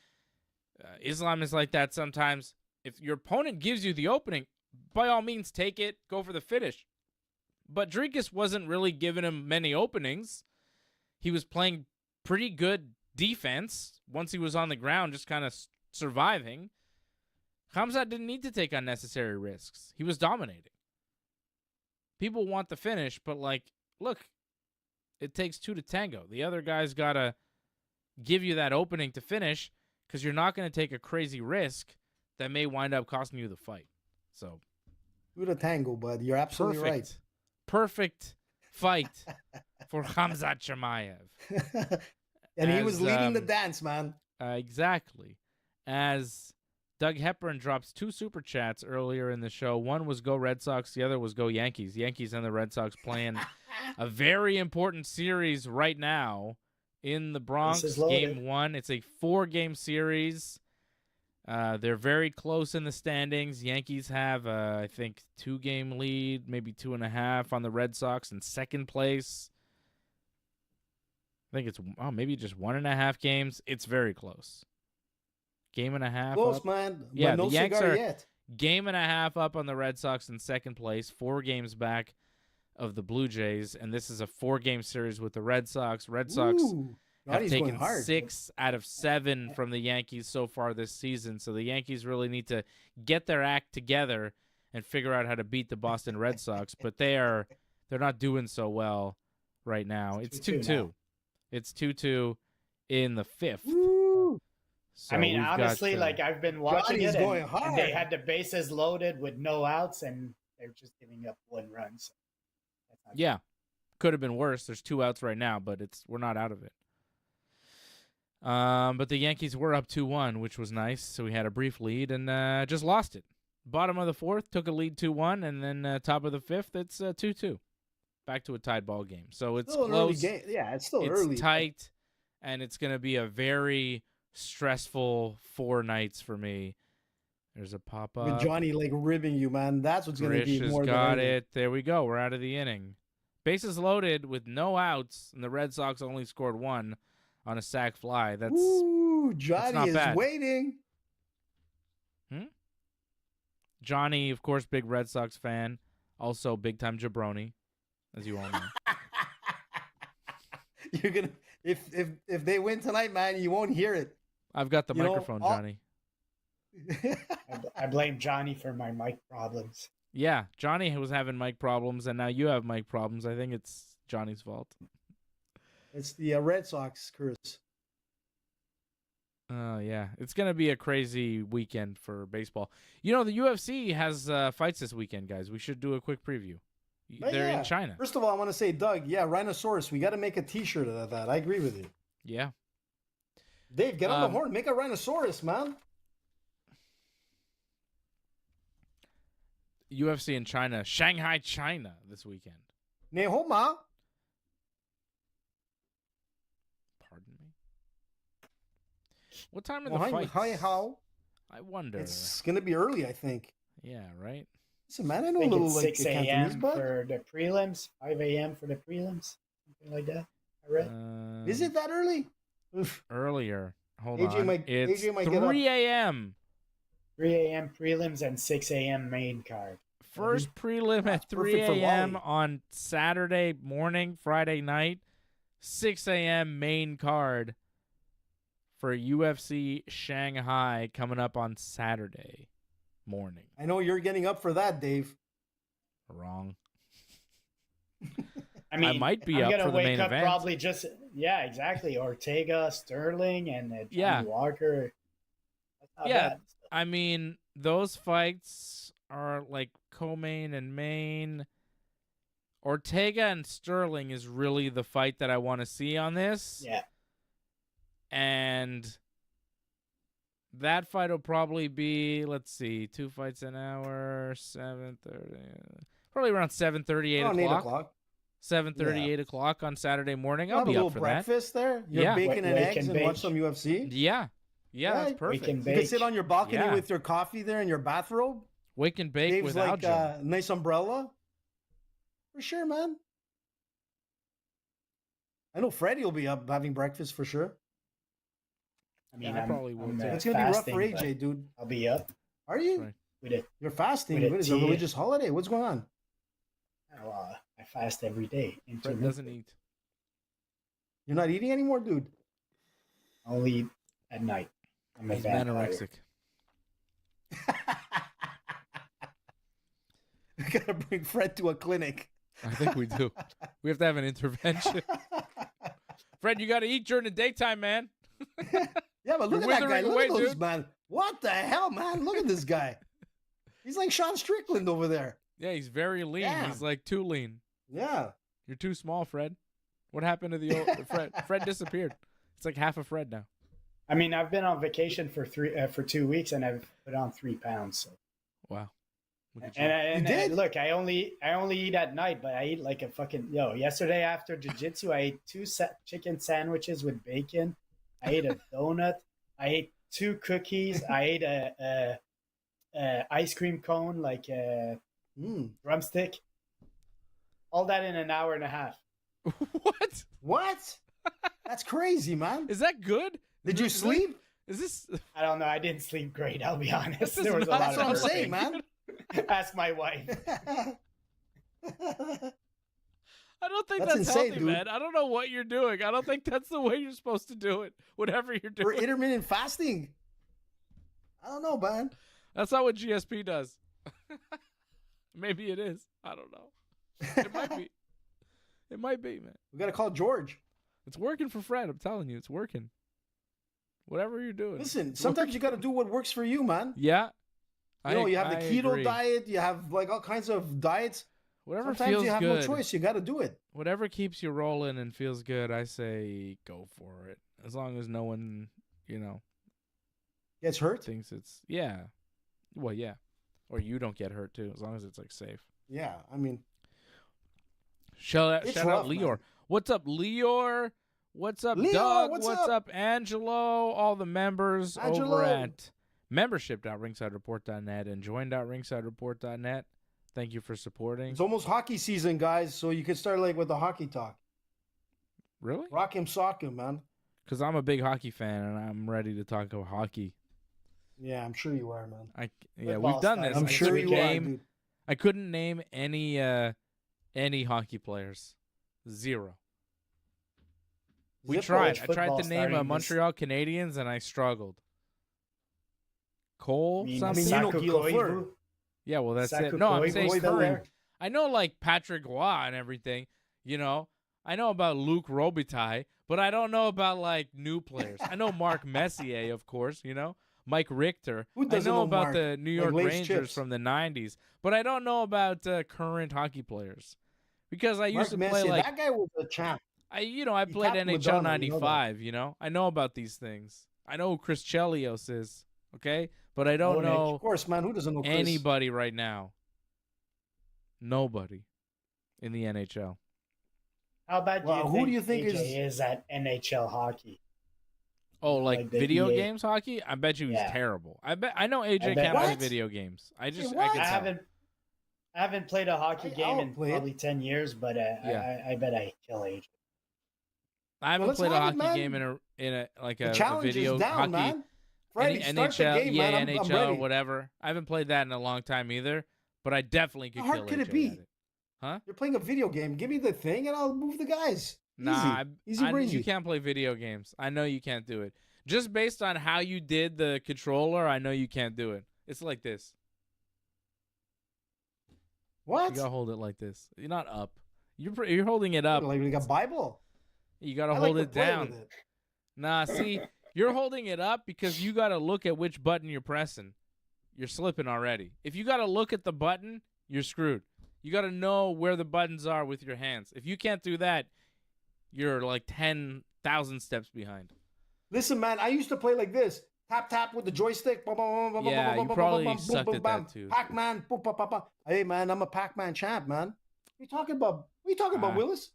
Islam is like that sometimes. If your opponent gives you the opening, by all means, take it. Go for the finish. But Dricus wasn't really giving him many openings. He was playing pretty good defense once he was on the ground, just kind of surviving. Khamzat didn't need to take unnecessary risks. He was dominating. People want the finish, but, like, look, it takes two to tango. The other guy's got to give you that opening to finish because you're not going to take a crazy risk that may wind up costing you the fight. So, two to tango, bud. You're absolutely right. Perfect fight for Khamzat Chimaev. And he was leading the dance, man. Exactly. As Doug Hepburn drops 2 super chats earlier in the show. One was Go Red Sox. The other was Go Yankees. Yankees and the Red Sox playing a very important series right now in the Bronx. Game 1. It's a 4-game series. They're very close in the standings. Yankees have, I think, 2-game lead, maybe 2.5 on the Red Sox in second place. I think it's maybe just 1.5 games. It's very close. Game and a half. Close, up. man. Yeah, but no the Yanks cigar are yet. Game and a half up on the Red Sox in second place, 4 games back of the Blue Jays, and this is a 4-game series with the Red Sox. Red Sox have taken 6 out of 7 from the Yankees so far this season, so the Yankees really need to get their act together and figure out how to beat the Boston Red Sox, but they're not doing so well right now. It's 2-2. It's 2-2 in the 5th. So I mean, honestly, like I've been watching it, and they had the bases loaded with no outs, and they're just giving up 1 run. So yeah, could have been worse. There's 2 outs right now, but we're not out of it. But the Yankees were up 2-1, which was nice. So we had a brief lead and just lost it. Bottom of the 4th, took a lead 2-1, and then top of the 5th, it's 2-2. Back to a tied ball game. So it's still close. Early game. Yeah, it's still early. It's tight, and it's going to be a very stressful 4 nights for me. There's a pop-up. With Johnny, like, ribbing you, man. That's what's going to be more than got it. There we go. We're out of the inning. Bases loaded with no outs, and the Red Sox only scored 1 on a sac fly. Johnny is bad. waiting. Johnny, of course, big Red Sox fan. Also, big-time jabroni, as you all know. You're gonna if they win tonight, man, you won't hear it. I've got the microphone, Johnny. I blame Johnny for my mic problems. Yeah, Johnny was having mic problems, and now you have mic problems. I think it's Johnny's fault. It's the Red Sox curse. Yeah. It's going to be a crazy weekend for baseball. You know, the UFC has fights this weekend, guys. We should do a quick preview. They're in China. First of all, I want to say, Doug, Rhinoceros. We got to make a T-shirt of that. I agree with you. Yeah. Dave, get on the horn. Make a Rhinoceros, man. UFC in China. Shanghai, China this weekend. Nehoma. Pardon me. What time are the fights? How? I wonder. It's going to be early, I think. Yeah, right? Listen, man, I know a little like 6 a.m. for the prelims, 5 a.m. for the prelims, something like that. I read. Is it that early? Earlier. Hold AJ on. It's AJ might 3 a.m. 3 a.m. prelims and 6 a.m. main card. First prelim at 3 a.m. on Saturday morning, Friday night. 6 a.m. main card for UFC Shanghai coming up on Saturday morning. I know you're getting up for that, Dave. Wrong. I mean, I might be up for the main event. Probably just exactly. Ortega, Sterling, and Johnny Walker. That's not bad. I mean, those fights are like co-main and main. Ortega and Sterling is really the fight that I want to see on this. Yeah. And that fight will probably be, let's see, 2 fights an hour, 7:30, probably around 7:30, 8 o'clock. 8 o'clock. 7:30, Yeah. 8 o'clock on Saturday morning. You I'll have a be little up for breakfast there. You're Yeah. bacon and Wake eggs and and watch bake. some UFC. that. Yeah. Yeah, that's Yeah, perfect. and You bake. can sit on your balcony Yeah. with your coffee there and your bathrobe. Wake and bake Dave's with like Aljo. a nice umbrella. For sure, man. I know Freddie will be up having breakfast for sure. I mean, I probably will too. It's gonna be rough fasting, for but AJ, dude. I'll be up Are you? Right. with it. You're fasting. With a What is it, a tea. religious holiday? What's going on? I fast every day. Fred doesn't eat. You're not eating anymore, dude. Only at night. I'm a He's vampire. anorexic. We gotta bring Fred to a clinic. I think we do. We have to have an intervention. Fred, you got to eat during the daytime, man. Yeah, but look You're at that guy. withering Look away, at those, dude. man. What the hell, man? Look at this guy. He's like Sean Strickland over there. Yeah, he's very lean. Damn. He's like too lean. Yeah. You're too small, Fred. What happened to the old Fred? Fred disappeared. It's like half a Fred now. I mean, I've been on vacation for 2 weeks and I've put on 3 pounds. So. Wow. Look at you. And You did? look, I only eat at night, but I eat like a fucking Yesterday after jiu-jitsu, I ate 2 chicken sandwiches with bacon. I ate a donut. I ate 2 cookies. I ate a ice cream cone, like a drumstick. All that in an hour and a half. What? What? That's crazy, man. Is that good? Did you sleep? Is this? I don't know. I didn't sleep great. I'll be honest. This is There was a not- lot That's of what I'm burping. saying, man. Ask my wife. I don't think That's that's, insane, healthy, dude. man. I don't know what you're doing. I don't think that's the way you're supposed to do it. Whatever you're For doing. intermittent fasting. I don't know, man. That's not what GSP does. Maybe it is. I don't know. It might be. It might be, man. We gotta call George. It's working for Fred. I'm telling you, it's working. Whatever you're doing. Listen, sometimes you gotta do what works for you, man. Yeah. You know, you have the I keto agree. diet, you have like all kinds of diets. Whatever Sometimes feels you have good. no choice. You gotta do it. Whatever keeps you rolling and feels good, I say go for it. As long as no one, Gets hurt? thinks it's Well, yeah. Or you don't get hurt too, as long as it's like safe. Yeah, I mean, Shout out It's Lior. rough, man. What's up, Lior? What's up, Lior, Doug? what's What's up? up, Angelo? All the members Angelo. over at membership.ringsidereport.net and join.ringsidereport.net. Thank you for supporting. it's almost hockey season, guys. So you can start like with the hockey talk. Really? Rock him, sock him, man. Because I'm a big hockey fan and I'm ready to talk about hockey. Yeah, I'm sure you are, man. Football We've done style. this. I'm I sure couldn't you are, name, dude. I couldn't name any hockey players. Zero. We Zippo. tried. College I tried to football name starting this- Montreal Canadiens and I struggled. Cole, I mean, something? you know Saku Guillaume Koivu. Fleur. Yeah, well, that's Saku it. No, I'm Koivu saying still current. there? I know like Patrick Roy and everything, I know about Luc Robitaille, but I don't know about like new players. I know Marc Messier, of course, Mike Richter. Who I doesn't know know about Mark? the New Like York Lay's Rangers chips. from the 90s, but I don't know about current hockey players. Because I used Mark to play Messier, like that guy was a champ. I He played tapped NHL Madonna, you know that. 95, I know about these things. I know who Chris Chelios is, okay? But I don't Nick. know Of course, man. Who doesn't know Chris? anybody right now. Nobody in the NHL. How bad Well, do who you do you think AJ is at NHL hockey? Oh, like Like the video EA. games hockey? I bet you he's Yeah. terrible. I know AJ I bet- can't play What? video games. I what? can I tell. haven't played a hockey game I'll in play it. probably 10 years, but I bet I kill AJ. I haven't let's played a have it, hockey man. game in a The a challenge video is down, hockey. man. Freddie, Any start the NHL, game, EA, man. I'm NHL, ready. whatever. I haven't played that in a long time either, but I definitely could How hard kill could AJ it be? at it. Huh? You're playing a video game. Give me the thing, and I'll move the guys. Nah, Easy breezy. you can't play video games. I know you can't do it. Just based on how you did the controller, I know you can't do it. It's like this. What? You gotta hold it like this. You're not up. You're holding it up. Like a Bible. You gotta I hold like it to play down. with it. Nah, see, you're holding it up because you gotta look at which button you're pressing. You're slipping already. If you gotta look at the button, you're screwed. You gotta know where the buttons are with your hands. If you can't do that, you're like 10,000 steps behind. Listen, man, I used to play like this. Tap, tap with the joystick. Yeah, you probably sucked at that too. Pac-Man. Hey, man, I'm a Pac-Man champ, man. What are you talking about? What are you talking about, Willis?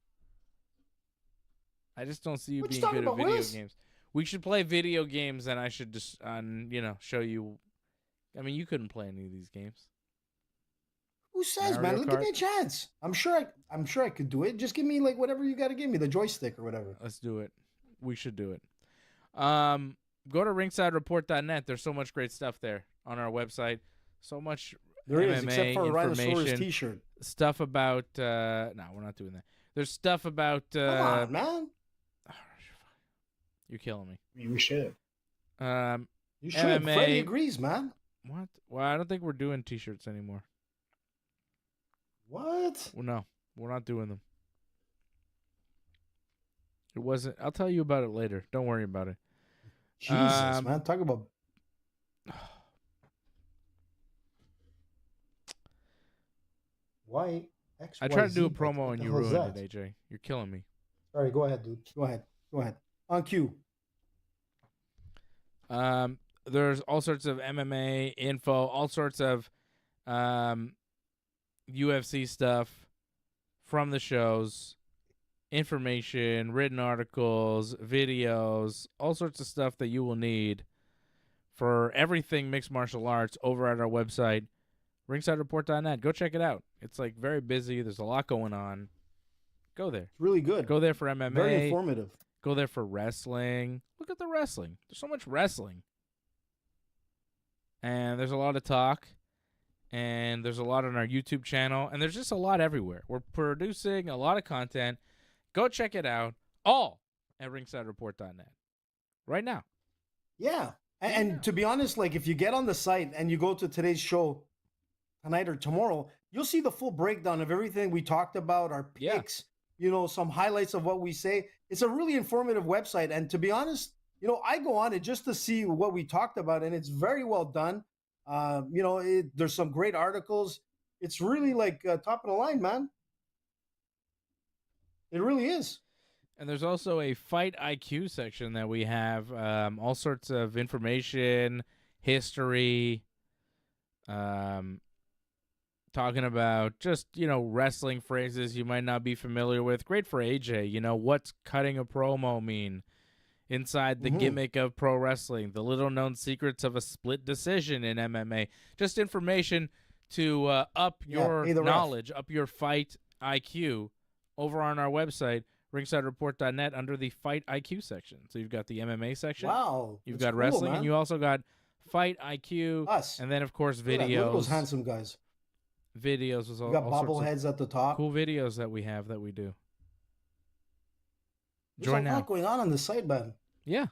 I just don't see you What you being talking good at about, video Willis? games. We should play video games, and I should just, show you. I mean, you couldn't play any of these games. Who says, Mario man? Kart? Give me a chance. I'm sure I could do it. Just give me like whatever you got to give me, the joystick or whatever. Let's do it. We should do it. Go to ringsidereport.net. There's so much great stuff there on our website. So much There MMA is, except for a Rhinoceros information. T-shirt. Stuff about no, we're not doing that. There's stuff about Come on, man. You're killing me. I mean, we should. You should. MMA. Freddie agrees, man. What? Well, I don't think we're doing T-shirts anymore. What? Well, no, we're not doing them. It wasn't. I'll tell you about it later. Don't worry about it. Jesus, man. Talk about. Why? I tried to do a XYZ, promo what and the you hell is ruined that? it, AJ. You're killing me. Sorry, go ahead, dude. Go ahead. On cue. There's all sorts of MMA info, all sorts of UFC stuff from the shows, information, written articles, videos, all sorts of stuff that you will need for everything mixed martial arts over at our website, ringsidereport.net. Go check it out. It's like very busy. There's a lot going on. Go there. It's really good. Go there for MMA. Very informative. Go there for wrestling. Look at the wrestling. There's so much wrestling. And there's a lot of talk. And there's a lot on our YouTube channel. And there's just a lot everywhere. We're producing a lot of content. Go check it out. All at ringsidereport.net. Right now. Yeah. And to be honest, like if you get on the site and you go to today's show tonight or tomorrow, you'll see the full breakdown of everything we talked about, our picks, some highlights of what we say. It's a really informative website. And to be honest, I go on it just to see what we talked about, and it's very well done. There's some great articles. It's really like top of the line, man. It really is. And there's also a Fight IQ section that we have all sorts of information, history, talking about just, wrestling phrases you might not be familiar with. Great for AJ. What's cutting a promo mean? Inside the gimmick of pro wrestling, the little-known secrets of a split decision in MMA. Just information to up your knowledge, up your Fight IQ over on our website, ringsidereport.net, under the Fight IQ section. So you've got the MMA section. Wow. You've got wrestling, man. and you also got Fight IQ. Us. And then, of course, Look at videos. those handsome guys. Videos was all, We got all sorts bobbleheads at the top. of cool videos that we have that we do. There's Join a now. lot going on the site, man. Yeah.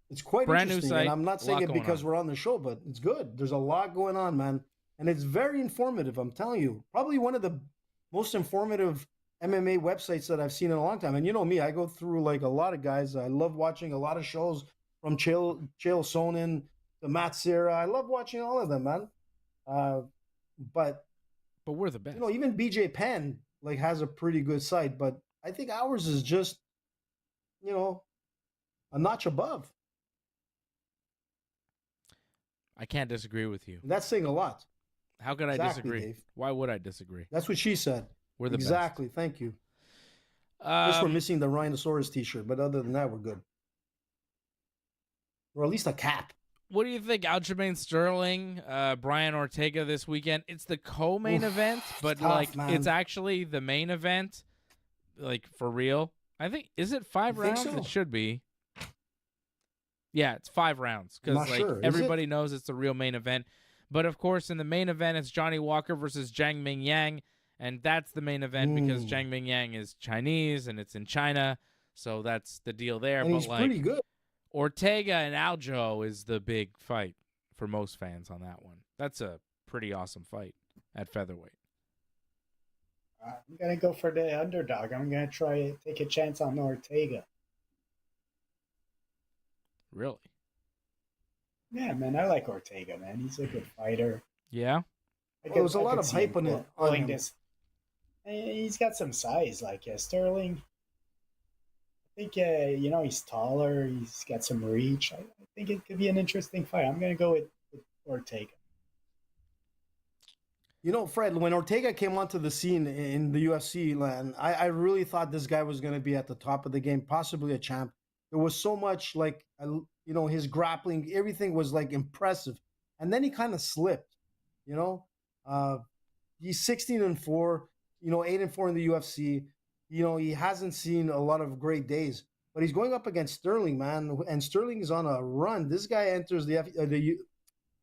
It's quite Brand new interesting. site, And I'm not saying lot it going because on. we're on the show, but it's good. There's a lot going on, man. And it's very informative, I'm telling you. Probably one of the most informative MMA websites that I've seen in a long time. And you know me, I go through like a lot of guys. I love watching a lot of shows from Chael Sonnen to Matt Serra. I love watching all of them, man. But we're the best. even BJ Penn like has a pretty good site, but I think ours is just a notch above. I can't disagree with you. That's saying a lot. How could I Exactly, disagree? Dave. Why would I disagree? That's what she said. We're the exactly. Thank you. Just we're missing the Rhinoceros T-shirt, but other than that, we're good. Or at least a cap. What do you think, Aljamain Sterling, Brian Ortega this weekend? It's the co-main event, but tough, man. it's actually the main event, like for real. I think is it 5 rounds? so. It should be. Yeah, it's 5 rounds because Not sure. Is everybody knows it's the real main event. But of course, in the main event, it's Johnny Walker versus Zhang Ming Yang, and that's the main event because Zhang Ming Yang is Chinese and it's in China, so that's the deal there. And but he's pretty good. Ortega and Aljo is the big fight for most fans on that one. That's a pretty awesome fight at featherweight. I'm gonna go for the underdog. I'm gonna try take a chance on Ortega. Really? Yeah, man, I like Ortega, man. He's a good fighter. Yeah. There was a lot of hype on it. Pulling this. He's got some size, like Sterling. I think he's taller. He's got some reach. I think it could be an interesting fight. I'm gonna go with Ortega. You know, Fred, when Ortega came onto the scene in the UFC land, I really thought this guy was going to be at the top of the game, possibly a champ. There was so much like, his grappling, everything was like impressive. And then he kind of slipped, you know. He's 16-4, 8-4 in the UFC. He hasn't seen a lot of great days, but he's going up against Sterling, man. And Sterling is on a run. This guy enters the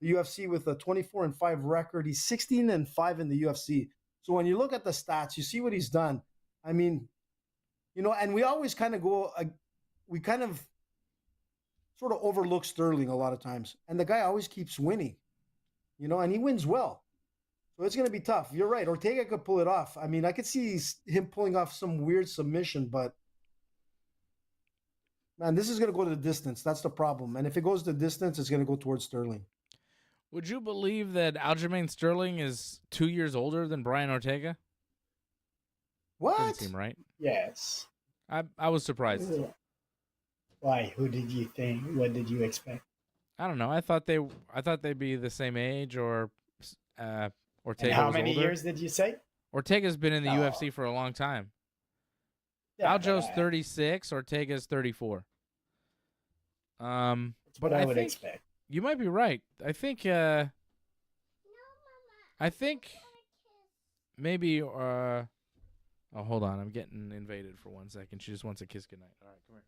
UFC with a 24-5 record. He's 16-5 in the UFC. So when you look at the stats, you see what he's done. I mean, and we always kind of we kind of sort of overlook Sterling a lot of times. And the guy always keeps winning, and he wins well. So it's going to be tough. You're right. Ortega could pull it off. I mean, I could see him pulling off some weird submission, but man, this is going to go to the distance. That's the problem. And if it goes to the distance, it's going to go towards Sterling. Would you believe that Aljamain Sterling is 2 years older than Brian Ortega? What? Doesn't seem right. Yes. I was surprised. Why? Who did you think? What did you expect? I don't know. I thought they'd be the same age, or Ortega. And how was many older. years did you say? Ortega's been in the UFC for a long time. Yeah, Aljo's 36. Ortega's 34. That's what but I would think expect. You might be right. I think maybe oh, hold on. I'm getting invaded for 1 second. She just wants a kiss goodnight. All right, come here.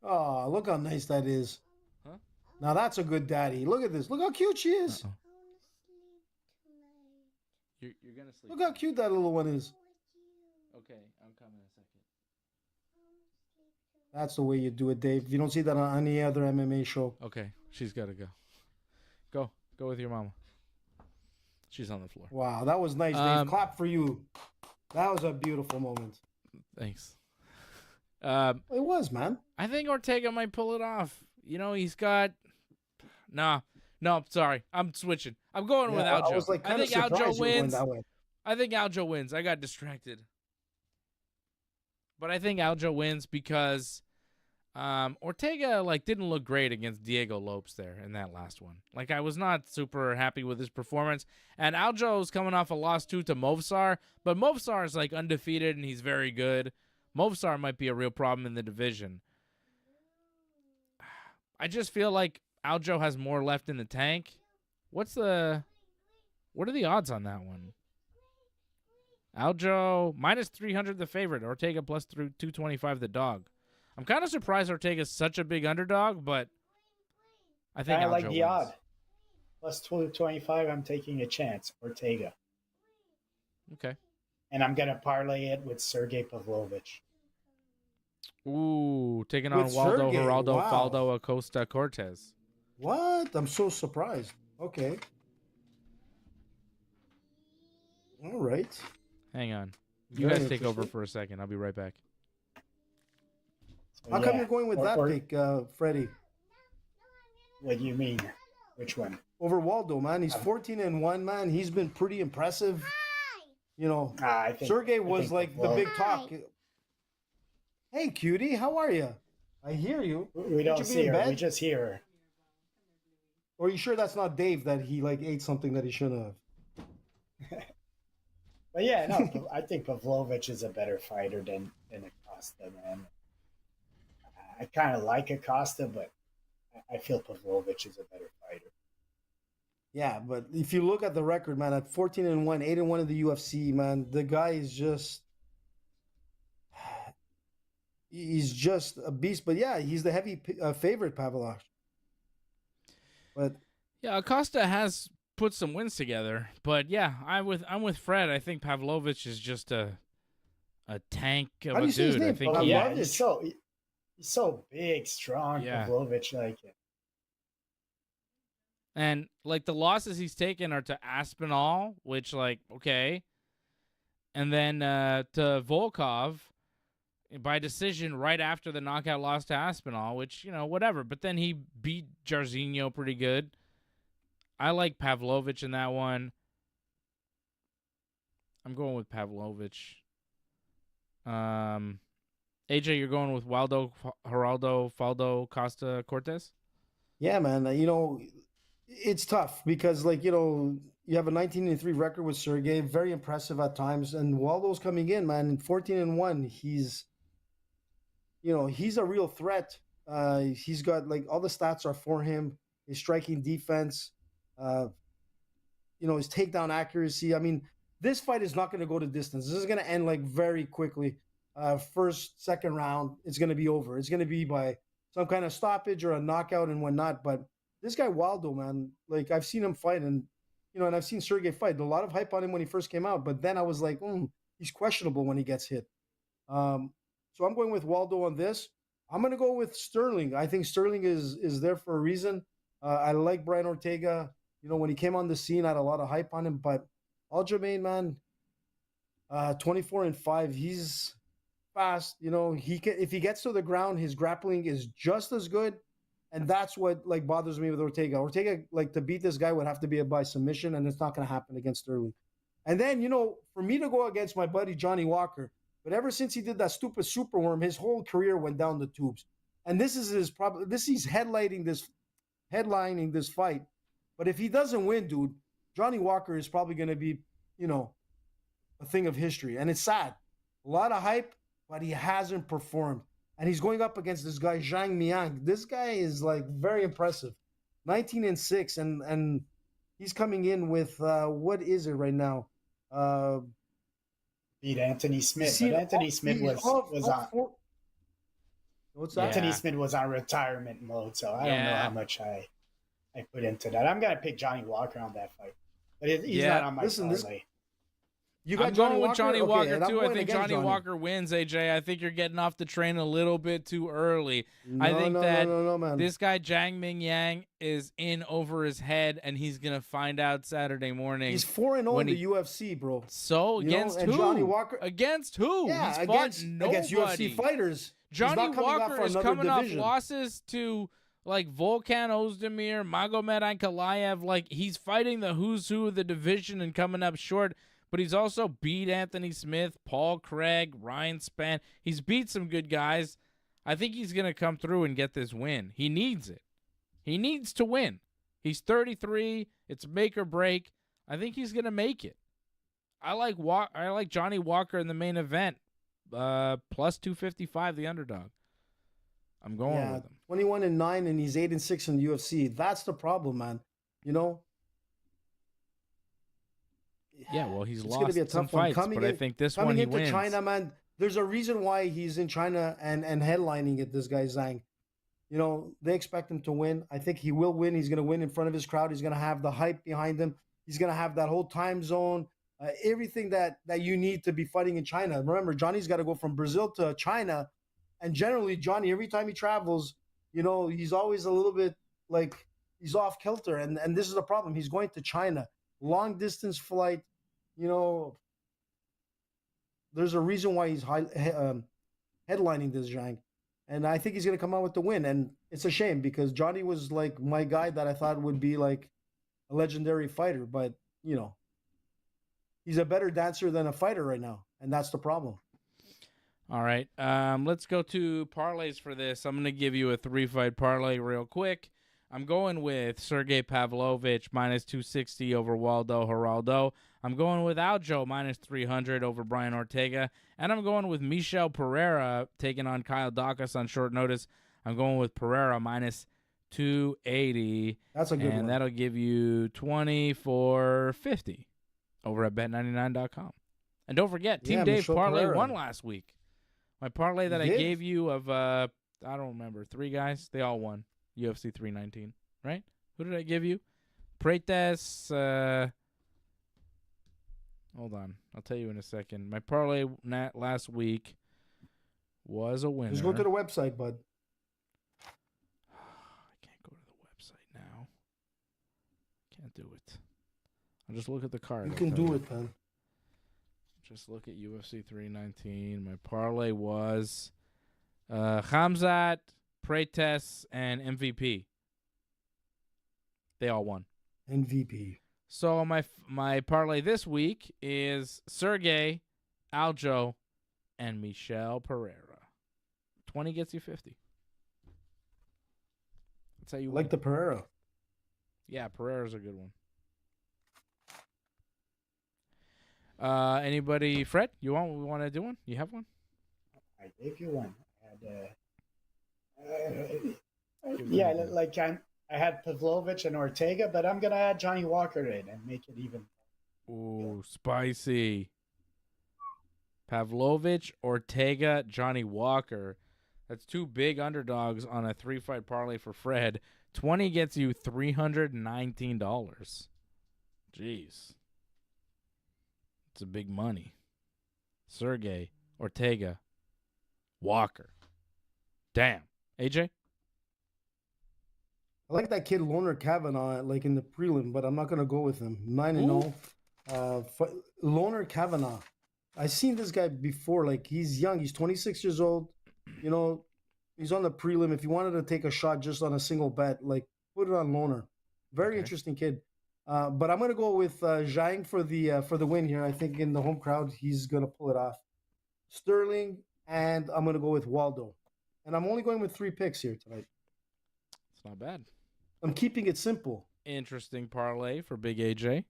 Oh, look how nice that is. Huh? Now that's a good daddy. Look at this. Look how cute she is. Uh-oh. You're gonna sleep. Look how cute that little one is. Okay, I'm coming in a second. That's the way you do it, Dave. You don't see that on any other MMA show. Okay, she's got to go. Go with your mama. She's on the floor. Wow, that was nice, Dave. Clap for you. That was a beautiful moment. Thanks. It was, man. I think Ortega might pull it off. He's got. No, sorry. I'm switching. I'm going with Aljo. I was like, I think Aljo wins. I think Aljo wins. I got distracted. But I think Aljo wins because Ortega didn't look great against Diego Lopes there in that last one. I was not super happy with his performance. And Aljo's coming off a loss too to Movsar, but Movsar is undefeated and he's very good. Movsar might be a real problem in the division. I just feel like Aljo has more left in the tank. What are the odds on that one? Aljo minus 300 the favorite. Ortega plus 225 the dog. I'm kind of surprised Ortega's such a big underdog, but I think I Aljo like the wins. odd. Plus 225, I'm taking a chance. Ortega. Okay. And I'm going to parlay it with Sergey Pavlovich. Ooh, taking on With Waldo, Sergey, Geraldo, wow. Faldo, Acosta, Cortez. What? I'm so surprised. Okay. All right. Hang on. You Very guys take over interesting. for a second. I'll be right back. So, How come yeah. you're going with that pick, Freddie? What do you mean? Which one? Over Waldo, man. He's 14-1, man. He's been pretty impressive. I think Sergey was think the big talk. Hey, cutie, how are you? I hear you. We Should don't you be see in her. bed? We just hear her. Or are you sure that's not Dave that he ate something that he shouldn't have? But yeah, no, I think Pavlovich is a better fighter than Acosta, man. I kind of like Acosta, but I feel Pavlovich is a better fighter. Yeah, but if you look at the record, man, at 14-1, 8-1 in the UFC, man, the guy is he's just a beast. But yeah, he's the heavy favorite, Pavlovich. But Yeah, Acosta has put some wins together, but yeah, I'm with Fred. I think Pavlovich is just a tank of How do a you say his dude. I name? think Pavlovich? Yeah, he's so big, strong, Yeah. Pavlovich. and the losses he's taken are to Aspinall, which okay, and then to Volkov by decision right after the knockout loss to Aspinall, which whatever. But then he beat Jairzinho pretty good. I like Pavlovich in that one. I'm going with Pavlovich. AJ, you're going with Waldo, Geraldo, Faldo, Costa, Cortez? yeah, man, it's tough because you have a 19-3 record with Sergey, very impressive at times. And Waldo's coming in, man, 14-1. He's a real threat. He's got like all the stats are for him. His striking defense, his takedown accuracy. I mean, this fight is not going to go to distance. This is going to end like very quickly. First, second round, it's going to be over. It's going to be by some kind of stoppage or a knockout and whatnot. But this guy Waldo, man, like I've seen him fight, and I've seen Sergey fight. A lot of hype on him when he first came out, but then I was like, he's questionable when he gets hit. So I'm going with Waldo on this. I'm going to go with Sterling. I think Sterling is there for a reason. I like Brian Ortega. When he came on the scene, I had a lot of hype on him. But Aljamain, man, 24-5. He's fast. If he gets to the ground, his grappling is just as good. And that's what like bothers me with Ortega. Ortega, like to beat this guy would have to be by submission, and it's not going to happen against Sterling. And then, for me to go against my buddy Johnny Walker, but ever since he did that stupid superworm, his whole career went down the tubes. And this is he's headlining this fight. But if he doesn't win, dude, Johnny Walker is probably going to be, a thing of history. And it's sad. A lot of hype, but he hasn't performed. And he's going up against this guy, Zhang Miang. This guy is like very impressive. 19-6. And he's coming in with, what is it right now? Beat Anthony Smith. But Anthony Smith was on. What's that? Anthony Smith was on retirement mode, so I don't know how much I put into that. I'm gonna pick Johnny Walker on that fight, but he's not on my parlay. You got I'm Johnny going with Walker? Johnny Walker Okay, too. I think Johnny Walker wins, AJ. I think you're getting off the train a little bit too early. I think man. This guy Zhang Ming Yang is in over his head, and he's gonna find out Saturday morning. He's 4-0 in the UFC, bro. So against who? Johnny Walker against who? Yeah, he's against UFC fighters. Johnny Walker is coming off losses to like Volkan Ozdemir, Magomed Ankalaev. Like he's fighting the who's who of the division and coming up short. But he's also beat Anthony Smith, Paul Craig, Ryan Spann. He's beat some good guys. I think he's going to come through and get this win. He needs it. He needs to win. He's 33. It's make or break. I think he's going to make it. I like Johnny Walker in the main event. Plus 255, the underdog. I'm going with him. 21-9, and he's 8-6 in the UFC. That's the problem, man. Yeah, well, he's it's lost be a some tough one. fights, but I think this one he wins. China, man, there's a reason why he's in China and headlining it, this guy Zhang. They expect him to win. I think he will win. He's going to win in front of his crowd. He's going to have the hype behind him. He's going to have that whole time zone, everything that you need to be fighting in China. Remember, Johnny's got to go from Brazil to China. And generally, Johnny, every time he travels, he's always a little bit like he's off kilter. And this is the problem. He's going to China. Long distance flight, there's a reason why he's headlining this Zhang. And I think he's going to come out with the win. And it's a shame because Johnny was like my guy that I thought would be like a legendary fighter. But, he's a better dancer than a fighter right now. And that's the problem. All right. Let's go to parlays for this. I'm going to give you a 3-fight parlay real quick. I'm going with Sergey Pavlovich minus 260 over Waldo Geraldo. I'm going with Aljo minus 300 over Brian Ortega. And I'm going with Michel Pereira taking on Kyle Dacus on short notice. I'm going with Pereira minus 280. That's a good one. And that'll give you 24.50 over at bet99.com. And don't forget, Team Dave Michel parlay Pereira won last week. My parlay that I gave you of, I don't remember, 3 guys, they all won. UFC 319, right? Who did I give you? Pretes. Hold on. I'll tell you in a second. My parlay last week was a winner. Just go to the website, bud. I can't go to the website now. Can't do it. I'll just look at the card. You can do it, man. Just look at UFC 319. My parlay was Khamzat, Pretes, and MVP. They all won. MVP. So my parlay this week is Sergey, Aljo, and Michel Pereira. 20 gets you 50. That's how you like win. the Pereira. Yeah, Pereira's a good one. Anybody, Fred? We want to do one? You have one? I gave you one. I had Pavlovich and Ortega, but I'm gonna add Johnny Walker in and make it even. Ooh, spicy. Pavlovich, Ortega, Johnny Walker. That's 2 big underdogs on a 3-fight parlay for Fred. 20 gets you $319. Jeez. It's a big money. Sergey, Ortega, Walker. Damn. AJ? I like that kid Loner Kavanaugh, like in the prelim, but I'm not gonna go with him. 9-0. Loner Kavanaugh. I've seen this guy before. Like, he's young. He's 26 years old. You know, he's on the prelim. If you wanted to take a shot just on a single bet, like, put it on Loner. Very interesting kid. But I'm gonna go with Zhang for the win here. I think in the home crowd he's gonna pull it off. Sterling, and I'm gonna go with Waldo. And I'm only going with 3 picks here tonight. It's not bad. I'm keeping it simple. Interesting parlay for Big AJ.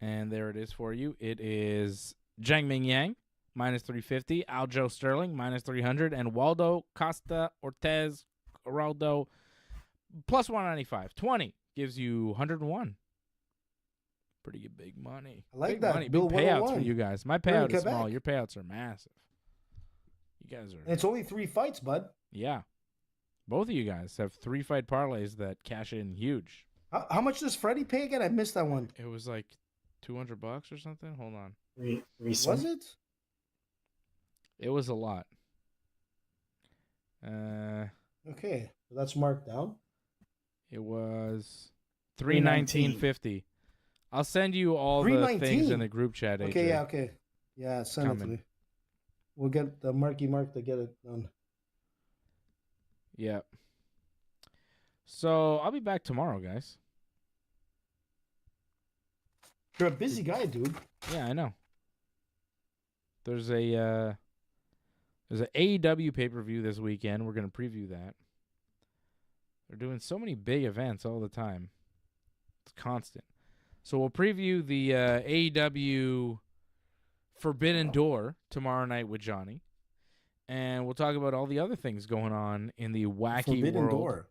And there it is for you. It is Zhang Ming Yang, minus 350. Aljo Sterling, minus 300. And Waldo Costa Ortez Geraldo, plus 195. 20 gives you 101. Pretty good big money. I like big that. Money. Bill Big payouts 101. for you guys. My We're in payout is Quebec. small. Your payouts are massive. You guys are. And it's only 3 fights, bud. Yeah. Both of you guys have 3-fight parlays that cash in huge. How much does Freddie pay again? I missed that one. It was like $200 or something. Hold on. Was it? It was a lot. Okay, so that's marked down. It was $319.50. I'll send you all the things in the group chat. AJ. Okay, yeah, okay. Yeah, send it to me. We'll get the Marky Mark to get it done. Yeah. So I'll be back tomorrow, guys. You're a busy guy, dude. Yeah, I know. There's an AEW pay-per-view this weekend. We're going to preview that. They're doing so many big events all the time. It's constant. So we'll preview the AEW Forbidden Door tomorrow night with Johnny. And we'll talk about all the other things going on in the wacky Forbidden world Door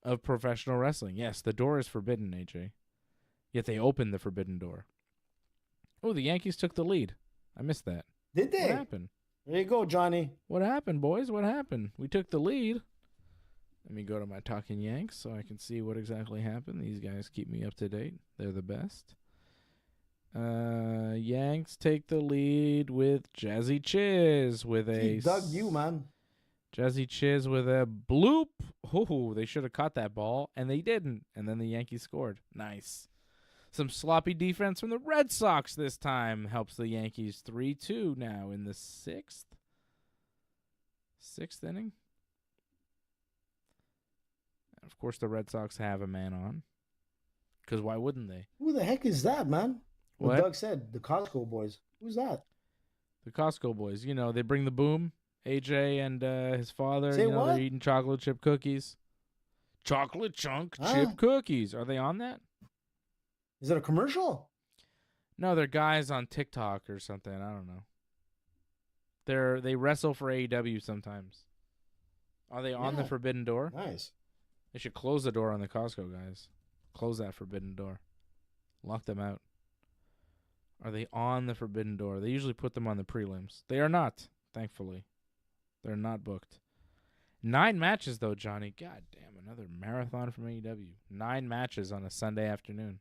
of professional wrestling. Yes, the door is forbidden, AJ. Yet they opened the forbidden door. Oh, the Yankees took the lead. I missed that. Did they? What happened? There you go, Johnny. What happened, boys? What happened? We took the lead. Let me go to my Talking Yanks so I can see what exactly happened. These guys keep me up to date. They're the best. Yanks take the lead with Jazzy Chiz with He dug you, man. Jazzy Chiz with a bloop. Oh, they should have caught that ball, and they didn't. And then the Yankees scored. Nice. Some sloppy defense from the Red Sox this time helps the Yankees 3-2 now in the sixth inning. And of course, the Red Sox have a man on. Because why wouldn't they? Who the heck is that, man? What? Doug said, the Costco boys. Who's that? The Costco boys. You know, they bring the boom. AJ and his father, Say what? what? They're eating chocolate chip cookies. Chocolate chunk chip cookies. Are they on that? Is it a commercial? No, they're guys on TikTok or something. I don't know. They wrestle for AEW sometimes. Are they on the Forbidden Door? Nice. They should close the door on the Costco guys. Close that Forbidden Door. Lock them out. Are they on the Forbidden Door? They usually put them on the prelims. They are not, thankfully. They're not booked. 9 matches, though, Johnny. God damn, another marathon from AEW. 9 matches on a Sunday afternoon.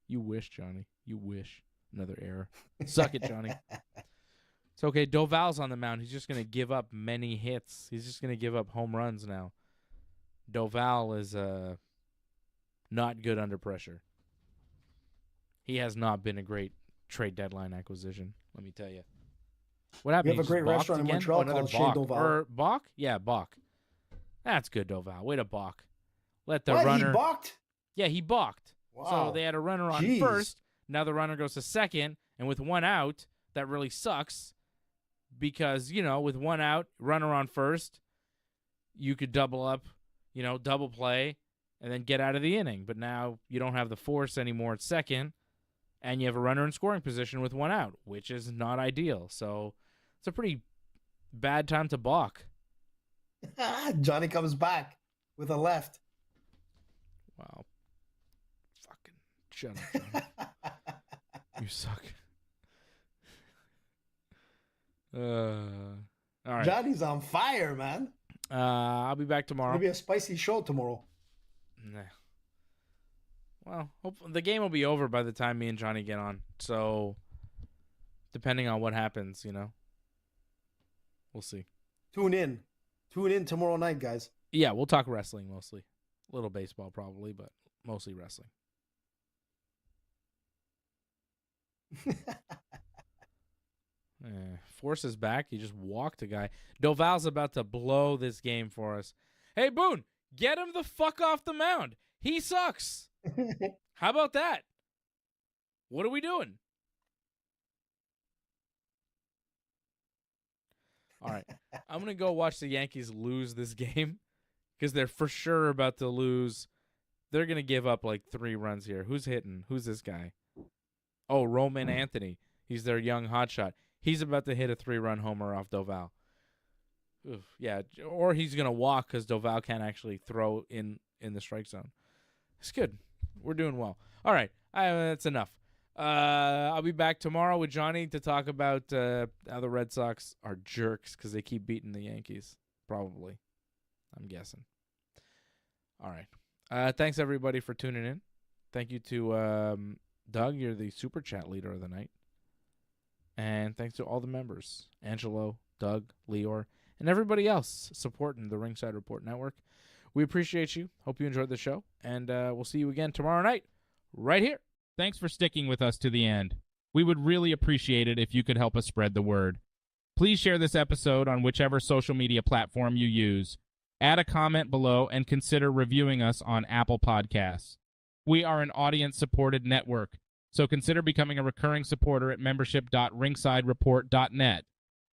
You wish, Johnny. You wish. Another error. Suck it, Johnny. It's okay. Doval's on the mound. He's just going to give up many hits. He's just going to give up home runs now. Doval is not good under pressure. He has not been a great trade deadline acquisition, let me tell you. What happened? We have a great restaurant in again? Montreal another called Chez balk. Doval. Or balk? Yeah, balk. That's good, Doval. Way to balk. Let the What? runner. He balked? Yeah, he balked. Wow. So they had a runner on Jeez. first. Now the runner goes to second, and with 1 out, that really sucks because, you know, with 1 out, runner on first, you could double up, you know, double play, and then get out of the inning. But now you don't have the force anymore at second, and you have a runner in scoring position with 1 out, which is not ideal. So it's a pretty bad time to balk. Johnny comes back with a left. Wow. Fucking shut up, Johnny. You suck. All right. Johnny's on fire, man. I'll be back tomorrow. It'll be a spicy show tomorrow. Nah. Well, the game will be over by the time me and Johnny get on. So, depending on what happens, we'll see. Tune in. Tune in tomorrow night, guys. Yeah, we'll talk wrestling mostly. A little baseball probably, but mostly wrestling. Force is back. He just walked a guy. Doval's about to blow this game for us. Hey, Boone, get him the fuck off the mound. He sucks. How about that? What are we doing? All right. I'm going to go watch the Yankees lose this game because they're for sure about to lose. They're going to give up like 3 runs here. Who's hitting? Who's this guy? Oh, Roman Anthony. He's their young hotshot. He's about to hit a 3-run homer off Doval. Oof, yeah, or he's going to walk because Doval can't actually throw in the strike zone. It's good. We're doing well. All right, that's enough. I'll be back tomorrow with Johnny to talk about how the Red Sox are jerks because they keep beating the Yankees. Probably. I'm guessing. All right. Thanks, everybody, for tuning in. Thank you to Doug. You're the Super Chat leader of the night. And thanks to all the members, Angelo, Doug, Leor, and everybody else supporting the Ringside Report Network. We appreciate you. Hope you enjoyed the show. And we'll see you again tomorrow night right here. Thanks for sticking with us to the end. We would really appreciate it if you could help us spread the word. Please share this episode on whichever social media platform you use. Add a comment below and consider reviewing us on Apple Podcasts. We are an audience-supported network, so consider becoming a recurring supporter at membership.ringsidereport.net.